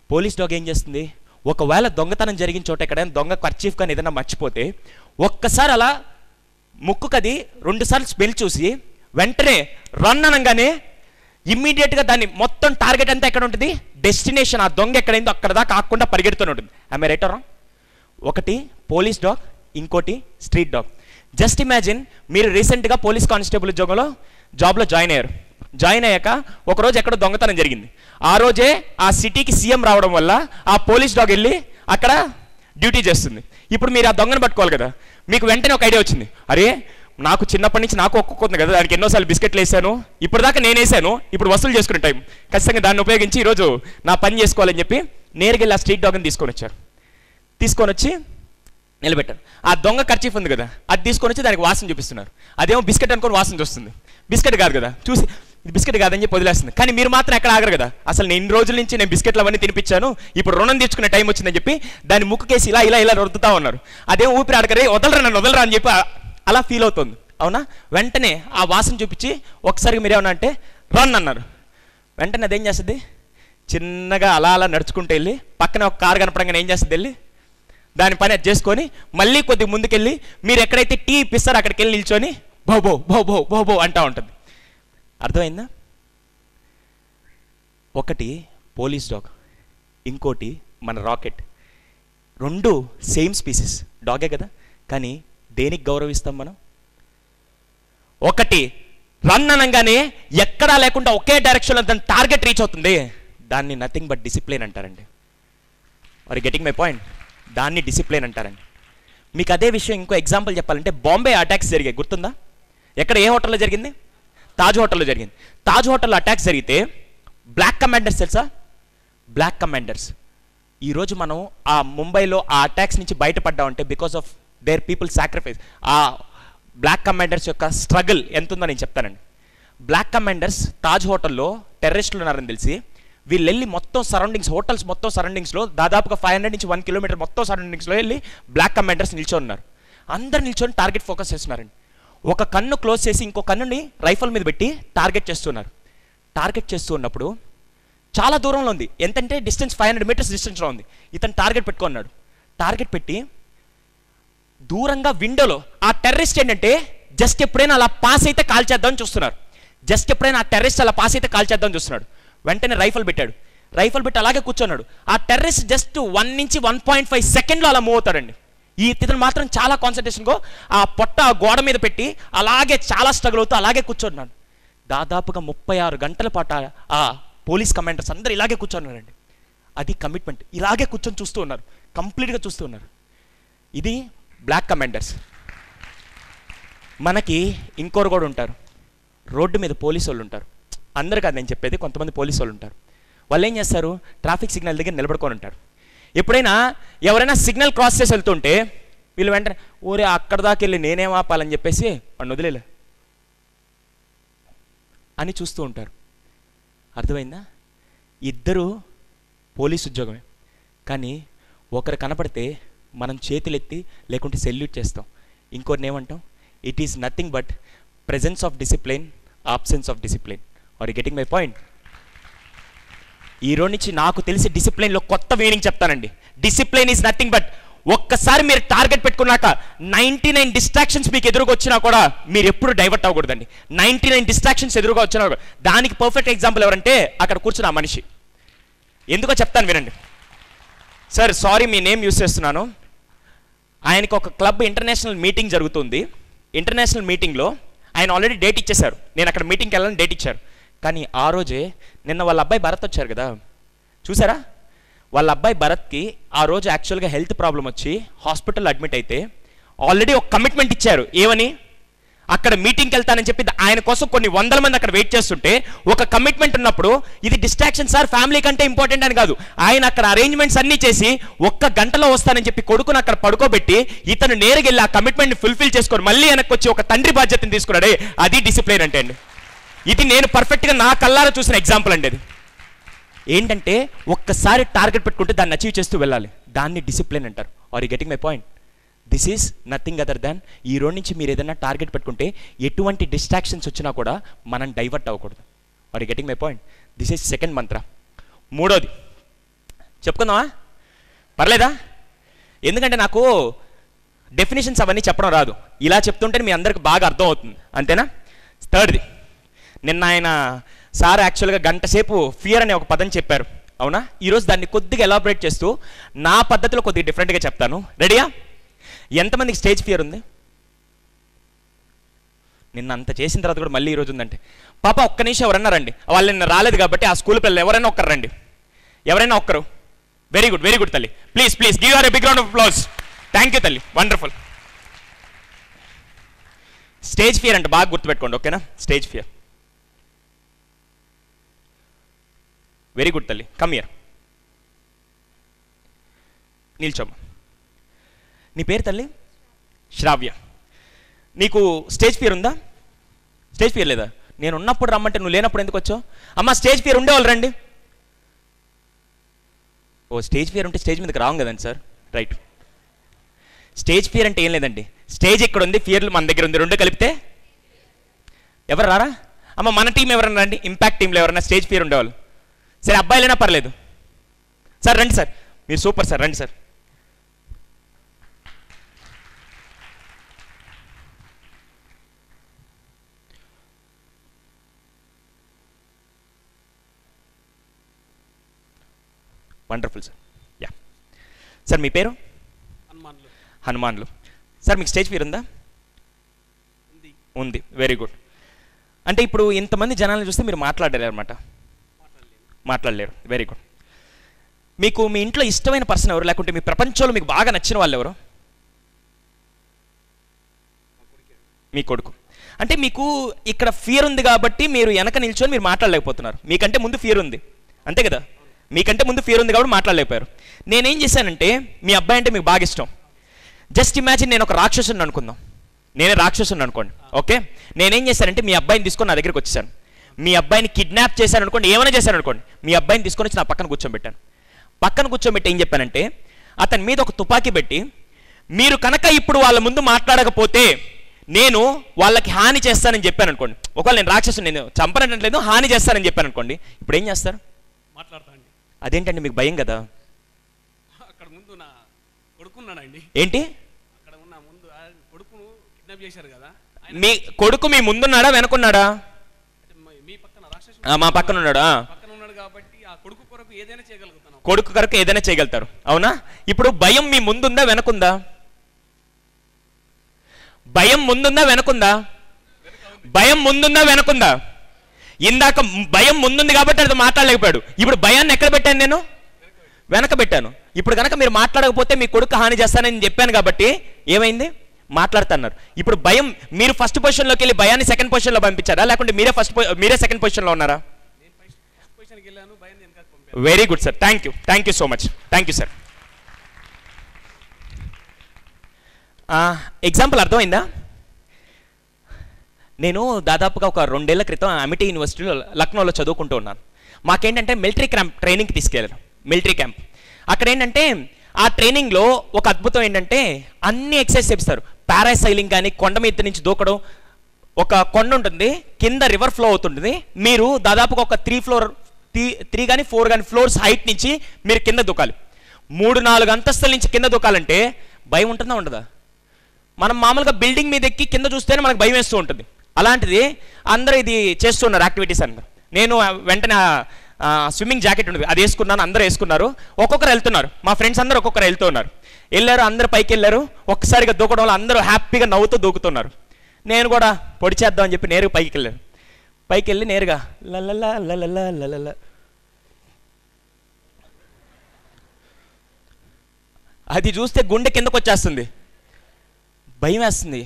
పోలీస్ డాగ్ ఏం చేస్తుంది? ఒకవేళ దొంగతనం జరిగిన చోట ఎక్కడైనా దొంగ కర్చీఫ్ కానీ ఏదైనా మర్చిపోతే ఒక్కసారి అలా ముక్కుకది 2 సార్లు స్మెల్ చూసి వెంటనే రన్ అనగానే ఇమ్మీడియట్గా దాన్ని మొత్తం టార్గెట్ అంతా ఎక్కడ ఉంటుంది? డెస్టినేషన్, ఆ దొంగ ఎక్కడైందో అక్కడ దాకా ఆకుండా పరిగెడుతూనే ఉంటుంది. ఆమె రైట్ ఆర్ రాంగ్? ఒకటి పోలీస్ డాగ్, ఇంకోటి స్ట్రీట్ డాగ్. జస్ట్ ఇమాజిన్, మీరు రీసెంట్గా పోలీస్ కానిస్టేబుల్ జాబ్లో జాయిన్ అయ్యాక ఒకరోజు ఎక్కడో దొంగతనం జరిగింది. ఆ రోజే ఆ సిటీకి సీఎం రావడం వల్ల ఆ పోలీస్ డాగ్ వెళ్ళి అక్కడ డ్యూటీ చేస్తుంది. ఇప్పుడు మీరు ఆ దొంగను పట్టుకోవాలి కదా. మీకు వెంటనే ఒక ఐడియా వచ్చింది, అరే నాకు చిన్నప్పటి నుంచి నాకు ఒక్కొక్క కదా, దానికి ఎన్నోసార్లు బిస్కెట్లు వేసాను, ఇప్పుడు దాకా నేను వేసాను, ఇప్పుడు వసూలు చేసుకునే టైం, ఖచ్చితంగా దాన్ని ఉపయోగించి ఈరోజు నా పని చేసుకోవాలని చెప్పి నేరుగా వెళ్ళి ఆ స్ట్రీట్ డాగ్ని తీసుకొని వచ్చి నిలబెట్టారు. ఆ దొంగ కర్చీఫ్ ఉంది కదా, అది తీసుకొని వచ్చి దానికి వాసన చూపిస్తున్నారు. అదేమో బిస్కెట్ అనుకొని వాసన చూస్తుంది, బిస్కెట్ కాదు కదా, చూసి ఇది బిస్కెట్ కాదని చెప్పి వదిలేస్తుంది. కానీ మీరు మాత్రం ఎక్కడ ఆగరు కదా, అసలు నేను ఇన్ని రోజుల నుంచి నేను బిస్కెట్లు అవన్నీ తినిపించాను, ఇప్పుడు రుణం తీర్చుకునే టైం వచ్చిందని చెప్పి దాన్ని ముక్కుకేసి ఇలా రుద్దుతా ఉన్నారు. అదేం ఊపిరి ఆడకరే, నన్ను వదలరా అని చెప్పి అలా ఫీల్ అవుతుంది, అవునా? వెంటనే ఆ వాసన చూపించి ఒకసారి మీరేమన్నా అంటే రన్ అన్నారు. వెంటనే అదేం చేస్తుంది? చిన్నగా అలా నడుచుకుంటూ వెళ్ళి పక్కన ఒక కారు కనపడంగానే ఏం చేస్తుంది? వెళ్ళి దాని పని అది చేసుకొని మళ్ళీ కొద్దిగా ముందుకెళ్ళి మీరు ఎక్కడైతే టీ ఇప్పిస్తారో అక్కడికి వెళ్ళి నిల్చొని బో బో బో బో బో బో అంటూ ఉంటుంది. అర్థమైందా? ఒకటి పోలీస్ డాగ్, ఇంకోటి మన రాకెట్. రెండు సేమ్ స్పీసీస్, డాగే కదా, కానీ దేనికి గౌరవిస్తాం మనం? ఒకటి రన్ అనగానే ఎక్కడా లేకుండా ఒకే డైరెక్షన్లో దాని టార్గెట్ రీచ్ అవుతుంది, దాన్ని నథింగ్ బట్ డిసిప్లిన్ అంటారండి. Are getting my point? దాన్ని డిసిప్లిన్ అంటారండి. మీకు అదే విషయం ఇంకో ఎగ్జాంపుల్ చెప్పాలంటే బాంబే అటాక్స్ జరిగాయి, గుర్తుందా? ఎక్కడ, ఏ హోటల్లో జరిగింది? తాజ్ హోటల్లో జరిగింది. తాజ్ హోటల్లో అటాక్స్ జరిగితే బ్లాక్ కమాండర్స్ తెలుసా? Black commanders. ఈరోజు మనం ఆ ముంబైలో ఆ అటాక్స్ నుంచి బయటపడ్డామంటే because of their people sacrifice. ఆ బ్లాక్ కమాండర్స్ యొక్క స్ట్రగుల్ ఎంత ఉందో నేను చెప్తానండి. బ్లాక్ కమాండర్స్ తాజ్ హోటల్లో టెర్రరిస్టులు ఉన్నారని తెలిసి వీళ్ళు వెళ్ళి మొత్తం సరౌండింగ్స్, హోటల్స్ మొత్తం సరౌండింగ్స్లో దాదాపుగా 500 నుంచి 1 కిలోమీటర్ మొత్తం సరౌండింగ్స్లో వెళ్ళి బ్లాక్ కమాండర్స్ నిల్చొని ఉన్నారు. అందరు నిల్చొని టార్గెట్ ఫోకస్ చేస్తున్నారండి. ఒక కన్ను క్లోజ్ చేసి ఇంకో కన్నుని రైఫల్ మీద పెట్టి టార్గెట్ చేస్తున్నారు. టార్గెట్ చేస్తూ ఉన్నప్పుడు చాలా దూరంలో ఉంది, ఎంతంటే డిస్టెన్స్ 500 మీటర్స్ డిస్టెన్స్లో ఉంది. ఇతను టార్గెట్ పెట్టుకున్నాడు. టార్గెట్ పెట్టి దూరంగా విండోలో ఆ టెర్రరిస్ట్ ఏంటంటే జస్ట్ ఎప్పుడైనా అలా పాస్ అయితే కాల్ చేద్దామని చూస్తున్నారు. జస్ట్ ఎప్పుడైనా ఆ టెర్రరిస్ట్ అలా పాస్ అయితే కాల్ చేద్దామని చూస్తున్నాడు. వెంటనే రైఫల్ పెట్టాడు. రైఫల్ పెట్టి అలాగే కూర్చున్నాడు. ఆ టెర్రరిస్ట్ జస్ట్ 1 నుంచి 1.5 సెకండ్లో అలా మూవ్ అవుతాడండి. ఈ ఇతను మాత్రం చాలా కాన్సన్ట్రేషన్గా ఆ పొట్ట ఆ గోడ మీద పెట్టి అలాగే చాలా స్ట్రగుల్ అవుతూ అలాగే కూర్చున్నాడు. దాదాపుగా 36 గంటల పాటు ఆ పోలీస్ కమాండర్స్ అందరూ ఇలాగే కూర్చోన్నారండి. అది కమిట్మెంట్. ఇలాగే కూర్చొని చూస్తూ ఉన్నారు, కంప్లీట్గా చూస్తూ ఉన్నారు. ఇది బ్లాక్ కమాండర్స్. మనకి ఇంకోరు కూడా ఉంటారు, రోడ్డు మీద పోలీసు వాళ్ళు ఉంటారు. అందరు కాదు నేను చెప్పేది, కొంతమంది పోలీసు వాళ్ళు ఉంటారు. వాళ్ళు ఏం చేస్తారు, ట్రాఫిక్ సిగ్నల్ దగ్గర నిలబడుకొని ఉంటారు. ఎప్పుడైనా ఎవరైనా సిగ్నల్ క్రాస్ చేసి వెళ్తుంటే వీళ్ళు వెంటనే ఊరే అక్కడ దాకా వెళ్ళి నేనేం ఆపాలని చెప్పేసి వాడిని వదిలేలే అని చూస్తూ ఉంటారు. అర్థమైందా? ఇద్దరు పోలీస్ ఉద్యోగమే, కానీ ఒకరు కనపడితే మనం చేతులెత్తి లేకుంటే సెల్యూట్ చేస్తాం. ఇంకోరిని ఏమంటాం? It is nothing but presence of discipline, absence of discipline. Are you getting my point? ఈ రోజు నుంచి నాకు తెలిసి డిసిప్లిన్లో కొత్త మీనింగ్ చెప్తానండి. డిసిప్లిన్ ఈజ్ నథింగ్ బట్, ఒక్కసారి మీరు టార్గెట్ పెట్టుకున్నాక 99 డిస్ట్రాక్షన్స్ మీకు ఎదురుగా వచ్చినా కూడా మీరు ఎప్పుడు డైవర్ట్ అవ్వకూడదండి. 99 డిస్ట్రాక్షన్స్ ఎదురుగా వచ్చినా కూడా. దానికి పర్ఫెక్ట్ ఎగ్జాంపుల్ ఎవరంటే అక్కడ కూర్చున్న ఆ మనిషి. ఎందుకో చెప్తాను వినండి. సార్ సారీ మీ నేమ్ యూస్ చేస్తున్నాను. ఆయనకు ఒక క్లబ్ ఇంటర్నేషనల్ మీటింగ్ జరుగుతుంది. ఇంటర్నేషనల్ మీటింగ్లో ఆయన ఆల్రెడీ డేట్ ఇచ్చేశారు, నేను అక్కడ మీటింగ్కి వెళ్ళాలని డేట్ ఇచ్చారు. కానీ ఆ రోజే నిన్న వాళ్ళ అబ్బాయి భరత్ వచ్చారు కదా, చూసారా? వాళ్ళ అబ్బాయి భరత్కి ఆ రోజు యాక్చువల్గా హెల్త్ ప్రాబ్లం వచ్చి హాస్పిటల్ అడ్మిట్ అయితే ఆల్రెడీ ఒక కమిట్మెంట్ ఇచ్చారు. ఏమని? అక్కడ మీటింగ్కి వెళ్తానని చెప్పి ఆయన కోసం కొన్ని 100 మంది అక్కడ వెయిట్ చేస్తుంటే ఒక కమిట్మెంట్ ఉన్నప్పుడు ఇది డిస్ట్రాక్షన్ సార్, ఫ్యామిలీ కంటే ఇంపార్టెంట్ అని కాదు. ఆయన అక్కడ అరేంజ్మెంట్స్ అన్నీ చేసి 1 గంటలో వస్తానని చెప్పి కొడుకుని అక్కడ పడుకోబెట్టి ఇతను నేరుగా వెళ్ళి ఆ కమిట్మెంట్ని ఫుల్ఫిల్ చేసుకొని మళ్ళీ వెనక్కి వచ్చి ఒక తండ్రి బాధ్యతను తీసుకున్నాడే, అది డిసిప్లిన్ అంటే అండి. ఇది నేను పర్ఫెక్ట్గా నా కళ్ళారా చూసిన ఎగ్జాంపుల్ అండి. అది ఏంటంటే ఒక్కసారి టార్గెట్ పెట్టుకుంటే దాన్ని అచీవ్ చేస్తూ వెళ్ళాలి, దాన్ని డిసిప్లిన్ అంటారు. Are you getting my point? This is nothing other than, ఈ రోజు నుంచి మీరు ఏదైనా టార్గెట్ పెట్టుకుంటే ఎటువంటి డిస్ట్రాక్షన్స్ వచ్చినా కూడా మనం డైవర్ట్ అవ్వకూడదు. Are you getting my point? This is second mantra. మూడోది చెప్పుకుందామా? పర్లేదా? ఎందుకంటే నాకు డెఫినేషన్స్ అవన్నీ చెప్పడం రాదు, ఇలా చెప్తుంటే మీ అందరికి బాగా అర్థం అవుతుంది, అంతేనా? థర్డ్ది, నిన్న ఆయన సార్ యాక్చువల్గా గంట సేపు ఫియర్ అనే ఒక పదం చెప్పారు, అవునా? ఈరోజు దాన్ని కొద్దిగా ఎలాబరేట్ చేస్తూ నా పద్ధతిలో కొద్దిగా డిఫరెంట్గా చెప్తాను. రెడీయా? ఎంతమందికి స్టేజ్ ఫియర్ ఉంది? నిన్న అంత చేసిన తర్వాత కూడా మళ్ళీ ఈరోజు ఉందంటే పాప ఒక్క నిమిషం ఎవరన్నా రండి. వాళ్ళు నిన్న రాలేదు కాబట్టి ఆ స్కూల్ పిల్లలు ఎవరైనా ఒక్కరు రండి, ఎవరైనా ఒక్కరు. వెరీ గుడ్, వెరీ గుడ్ తల్లి. Please please give your a big round of applause. Thank you తల్లి, వండర్ఫుల్. స్టేజ్ ఫియర్ అంటే బాగా గుర్తుపెట్టుకోండి, ఓకేనా? Stage fear. వెరీ గుడ్ తల్లి, కమ్ హియర్. నిల్చోమ్మ. నీ పేరు తల్లి? శ్రావ్య. నీకు స్టేజ్ ఫియర్ ఉందా? స్టేజ్ ఫియర్ లేదా? నేను ఉన్నప్పుడు రమ్మంటే నువ్వు లేనప్పుడు ఎందుకు వచ్చావు? అమ్మ స్టేజ్ ఫియర్ ఉండేవాళ్ళు రండి. ఓ స్టేజ్ ఫియర్ ఉంటే స్టేజ్ మీదకి రావు కదండి సార్. రైట్. స్టేజ్ ఫియర్ అంటే ఏం లేదండి, స్టేజ్ ఇక్కడ ఉంది, ఫియర్లు మన దగ్గర ఉంది, రెండు కలిపితే ఎవరు రారా? అమ్మ మన టీం ఎవరన్నా రండి, ఇంపాక్ట్ టీంలో ఎవరన్నా స్టేజ్ ఫియర్ ఉండేవాళ్ళు. సరే అబ్బాయిలైనా పర్లేదు. సార్ రండి సార్, మీరు సూపర్ సార్, రండి sir. Wonderful sir. Yeah sir, మీ పేరు? హనుమాన్లు. సార్ మీకు స్టేజ్ ఫియర్ ఉందా? ఉంది. Very good. అంటే ఇప్పుడు ఇంతమంది జనాలను చూస్తే మీరు మాట్లాడలేరు అనమాట. మాట్లాడలేరు. Very good. మీకు మీ ఇంట్లో ఇష్టమైన పర్సన్ ఎవరు, లేకుంటే మీ ప్రపంచంలో మీకు బాగా నచ్చిన వాళ్ళు ఎవరు? మీ కొడుకు. అంటే మీకు ఇక్కడ ఫియర్ ఉంది కాబట్టి మీరు వెనక నిల్చొని మీరు మాట్లాడలేకపోతున్నారు. మీకంటే ముందు ఫియర్ ఉంది, అంతే కదా? మీకంటే ముందు ఫియర్ ఉంది కాబట్టి మాట్లాడలేకపోయారు. నేనేం చేశానంటే, మీ అబ్బాయి అంటే మీకు బాగా ఇష్టం. జస్ట్ ఇమాజిన్ నేను ఒక రాక్షసుని అనుకుందాం. నేనే రాక్షసుని అనుకోండి. ఓకే, నేనేం చేశానంటే మీ అబ్బాయిని తీసుకొని నా దగ్గరికి వచ్చేసాను. మీ అబ్బాయిని కిడ్నాప్ చేశాను అనుకోండి, ఏమైనా చేశాను అనుకోండి, మీ అబ్బాయిని తీసుకొని వచ్చి నా పక్కన కూర్చోబెట్టాను. పక్కన కూర్చోబెట్టి ఏం చెప్పానంటే, అతని మీద ఒక తుపాకీ పెట్టి, మీరు కనుక ఇప్పుడు వాళ్ళ ముందు మాట్లాడకపోతే నేను వాళ్ళకి హాని చేస్తానని చెప్పాను అనుకోండి. ఒకవేళ నేను రాక్షసుని, నేను చంపనట్లేదు, హాని చేస్తానని చెప్పాను అనుకోండి. ఇప్పుడు ఏం చేస్తారు? మాట్లాడతాండి. అదేంటండి మీకు భయం కదా? అక్కడ ముందు నా కొడుకున్నాడండి. ఏంటి? అక్కడ ఉన్న ముందు కొడుకును కిడ్నాప్ చేశారు కదా. మీ కొడుకు మీ ముందున్నాడా వెనకున్నాడా? మీ పక్కన రాక్షసు మా పక్కన ఉన్నాడా? పక్కన ఉన్నాడు కాబట్టి ఆ కొడుకు కొరకు ఏదైనా చేయగలుగుతాను. కొడుకు కొరకు ఏదైనా చేయగలుగుతారు, అవునా? ఇప్పుడు భయం మీ ముందుందా వెనకుందా? భయం ముందుందా వెనకుందా? భయం ముందుందా వెనకుందా? ఇందాక భయం ముందుంది కాబట్టి అది మాట్లాడలేకపోయాడు. ఇప్పుడు భయాన్ని ఎక్కడ పెట్టాను నేను? వెనక పెట్టాను. ఇప్పుడు కనుక మీరు మాట్లాడకపోతే మీ కొడుకు హాని చేస్తానని చెప్పాను కాబట్టి ఏమైంది? మాట్లాడుతున్నారు. ఇప్పుడు భయం, మీరు ఫస్ట్ పొజిషన్లోకి వెళ్ళి భయాన్ని సెకండ్ పొజిషన్లో పంపించారా, లేకుంటే మీరే సెకండ్ పొజిషన్లో ఉన్నారా? Very good sir, thank you so much. Thank you sir. Example అర్థమైందా? నేను దాదాపుగా ఒక 2 ఏళ్ల క్రితం అమిటీ యూనివర్సిటీలో లక్నోలో చదువుకుంటూ ఉన్నాను. మాకేంటంటే మిలిటరీ క్యాంప్ ట్రైనింగ్కి తీసుకెళ్ళారు. మిలిటరీ క్యాంప్ అక్కడ ఏంటంటే, ఆ ట్రైనింగ్లో ఒక అద్భుతం ఏంటంటే అన్ని ఎక్సర్సైజ్ చేపిస్తారు. పారాసైలింగ్ కానీ, కొండ మీద నుంచి దూకడం. ఒక కొండ ఉంటుంది, కింద రివర్ ఫ్లో అవుతుంటుంది. మీరు దాదాపుగా ఒక 3 కానీ 4 కానీ ఫ్లోర్స్ హైట్ నుంచి మీరు కింద దూకాలి. 3-4 అంతస్తుల నుంచి కింద దూకాలంటే భయం ఉంటుందా ఉండదా? మనం మామూలుగా బిల్డింగ్ మీద ఎక్కి కింద చూస్తేనే మనకు భయం వేస్తూ ఉంటుంది. అలాంటిది అందరూ ఇది చేస్తున్నారు యాక్టివిటీస్ అందరు. నేను వెంటనే స్విమ్మింగ్ జాకెట్ ఉంటుంది, అది వేసుకున్నాను. అందరూ వేసుకున్నారు. ఒక్కొక్కరు వెళ్తున్నారు. మా ఫ్రెండ్స్ అందరూ ఒక్కొక్కరు వెళ్తూ ఉన్నారు. వెళ్ళారు, అందరు పైకి వెళ్ళారు. ఒక్కసారిగా దూకడం వల్ల అందరూ హ్యాపీగా నవ్వుతూ దూకుతున్నారు. నేను కూడా పొడి చేద్దాం అని చెప్పి నేరుగా పైకి వెళ్ళాను. పైకి వెళ్ళి నేరుగా లలలా లలలా లలలా, అది చూస్తే గుండె కిందకు వచ్చేస్తుంది, భయం వేస్తుంది.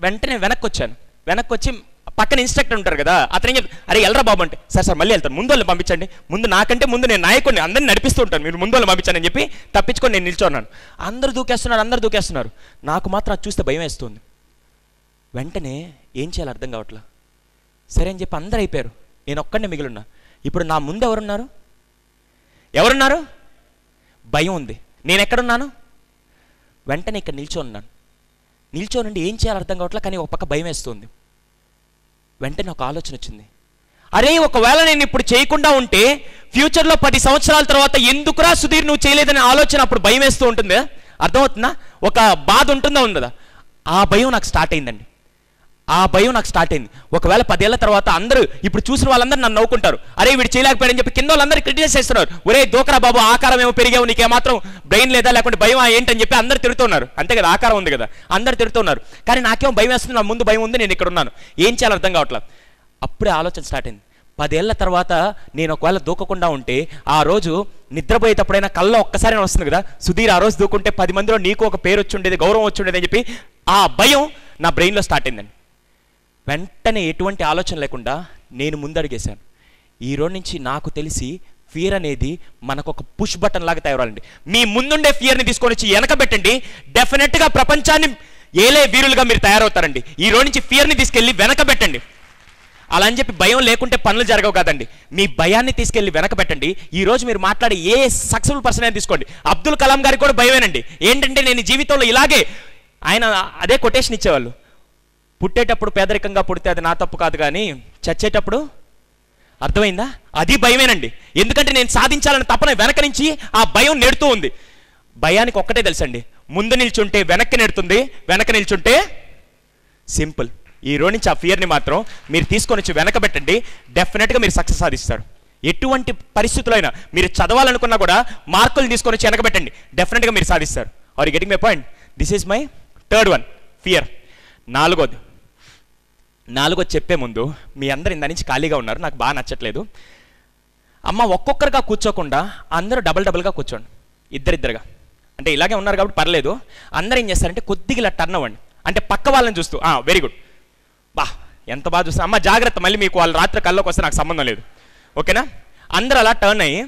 వెంటనే వెనక్కి వచ్చాను. వెనక్కి వచ్చి పక్కన ఇన్స్ట్రక్టర్ ఉంటారు కదా, అతను చెప్పి, అరే ఎల్రా బాబు అంటే, సార్ మళ్ళీ వెళ్తాను, ముందు వాళ్ళని పంపించండి, ముందు నాకంటే ముందు నేను నాయకుడిని, అందరిని నడిపిస్తూ ఉంటాను, మీరు ముందు వాళ్ళని పంపించాను అని చెప్పి తప్పించుకొని నేను నిల్చున్నాను. అందరూ దూకేస్తున్నారు. నాకు మాత్రం అది చూస్తే భయం వేస్తుంది. వెంటనే ఏం చేయాలో అర్థం కావట్లా. సరే అని చెప్పి అందరూ అయిపోయారు, నేను ఒక్కడే మిగిలిన్నా. ఇప్పుడు నా ముందు ఎవరున్నారు? భయం ఉంది. నేను ఎక్కడున్నాను? వెంటనే ఇక్కడ నిల్చోనండి ఏం చేయాలో అర్థం కావట్లా, కానీ ఒక పక్క భయం వేస్తుంది. వెంటనే ఒక ఆలోచన వచ్చింది, అరే ఒకవేళ నేను ఇప్పుడు చేయకుండా ఉంటే ఫ్యూచర్లో 10 సంవత్సరాల తర్వాత ఎందుకురా సుధీర్ నువ్వు చేయలేదనే ఆలోచన అప్పుడు భయం వేస్తూ ఉంటుంది. అర్థమవుతుందా? ఒక బాధ ఉంటుందా ఉండదా? ఆ భయం నాకు స్టార్ట్ అయిందండి. ఒకవేళ 10 ఏళ్ల తర్వాత అందరూ ఇప్పుడు చూసిన వాళ్ళందరూ నన్ను నవ్వుకుంటారు, అరే వీడు చేయలేకపోయాడని చెప్పి కింద వాళ్ళందరూ క్రిటిసైజ్ చేస్తున్నారు. ఒరే దూకరా బాబు, ఆకారం ఏమో పెరిగావు, నీకేమాత్రం బ్రెయిన్ లేదా, లేకుంటే భయం ఏంటని చెప్పి అందరూ తిడుతున్నారు. అంతే కదా, ఆకారం ఉంది కదా, అందరు తిడుతున్నారు. కానీ నాకేమో భయం వేస్తుంది, నా ముందు భయం ఉంది, నేను ఇక్కడ ఉన్నాను, ఏం చేయాలో అర్థం కావట్లేదు. అప్పుడే ఆలోచన స్టార్ట్ అయింది. 10 ఏళ్ల తర్వాత నేను ఒకవేళ దూకకుండా ఉంటే ఆ రోజు నిద్రపోయేటప్పుడైనా కళ్ళలో ఒక్కసారి వస్తుంది కదా, సుధీర్ ఆ రోజు దూకుంటే 10 మందిలో నీకు ఒక పేరు వచ్చి ఉండేది, గౌరవం వచ్చి ఉండేది అని చెప్పి ఆ భయం నా బ్రెయిన్లో స్టార్ట్ అయిందండి. వెంటనే ఎటువంటి ఆలోచన లేకుండా నేను ముందడిగేశాను. ఈ రోజు నుంచి నాకు తెలిసి ఫియర్ అనేది మనకు ఒక పుష్ బటన్ లాగా తయారవ్వాలండి. మీ ముందుండే ఫియర్ని తీసుకొని వచ్చి వెనక పెట్టండి, డెఫినెట్గా ప్రపంచాన్ని ఏలే వీరులుగా మీరు తయారవుతారండి. ఈ రోజు నుంచి ఫియర్ని తీసుకెళ్ళి వెనక పెట్టండి. అలా అని చెప్పి భయం లేకుంటే పనులు జరగవు కాదండి. మీ భయాన్ని తీసుకెళ్ళి వెనక పెట్టండి. ఈ రోజు మీరు మాట్లాడే ఏ సక్సెస్ఫుల్ పర్సన్ అయినా తీసుకోండి. అబ్దుల్ కలాం గారికి కూడా భయమేనండి. ఏంటంటే నేను జీవితంలో ఇలాగే, ఆయన అదే కొటేషన్ ఇచ్చేవాళ్ళు, పుట్టేటప్పుడు పేదరికంగా పుడితే అది నా తప్పు కాదు, కానీ చచ్చేటప్పుడు, అర్థమైందా, అది భయమేనండి. ఎందుకంటే నేను సాధించాలని తపన వెనక నుంచి ఆ భయం నెడుతూ ఉంది. భయానికి ఒక్కటే తెలుసండి, ముందు నిల్చుంటే వెనక్కి నెడుతుంది, వెనక నిల్చుంటే సింపుల్. ఈ రోజు నుంచి ఆ ఫియర్ని మాత్రం మీరు తీసుకొని వచ్చి వెనక పెట్టండి, డెఫినెట్గా మీరు సక్సెస్ సాధిస్తారు. ఎటువంటి పరిస్థితుల్లో అయినా మీరు చదవాలనుకున్నా కూడా మార్కులు తీసుకొని వచ్చి వెనకబెట్టండి, డెఫినెట్గా మీరు సాధిస్తారు. Are you getting my point? This is my third one, fear. నాలుగోది చెప్పే ముందు మీ అందరు ఇందా నుంచి ఖాళీగా ఉన్నారు, నాకు బాగా నచ్చట్లేదు. అమ్మ ఒక్కొక్కరుగా కూర్చోకుండా అందరూ డబుల్గా కూర్చోండి, ఇద్దరిద్దరుగా. అంటే ఇలాగే ఉన్నారు కాబట్టి పర్లేదు. అందరూ ఏం చేస్తారంటే కొద్దిగా ఇలా టర్న్ అవ్వండి, అంటే పక్క వాళ్ళని చూస్తూ. వెరీ గుడ్, బా ఎంత బాగా చూస్తా. అమ్మ జాగ్రత్త, మళ్ళీ మీకు వాళ్ళు రాత్రి కల్లోకి వస్తే నాకు సంబంధం లేదు, ఓకేనా? అందరూ అలా టర్న్ అయ్యి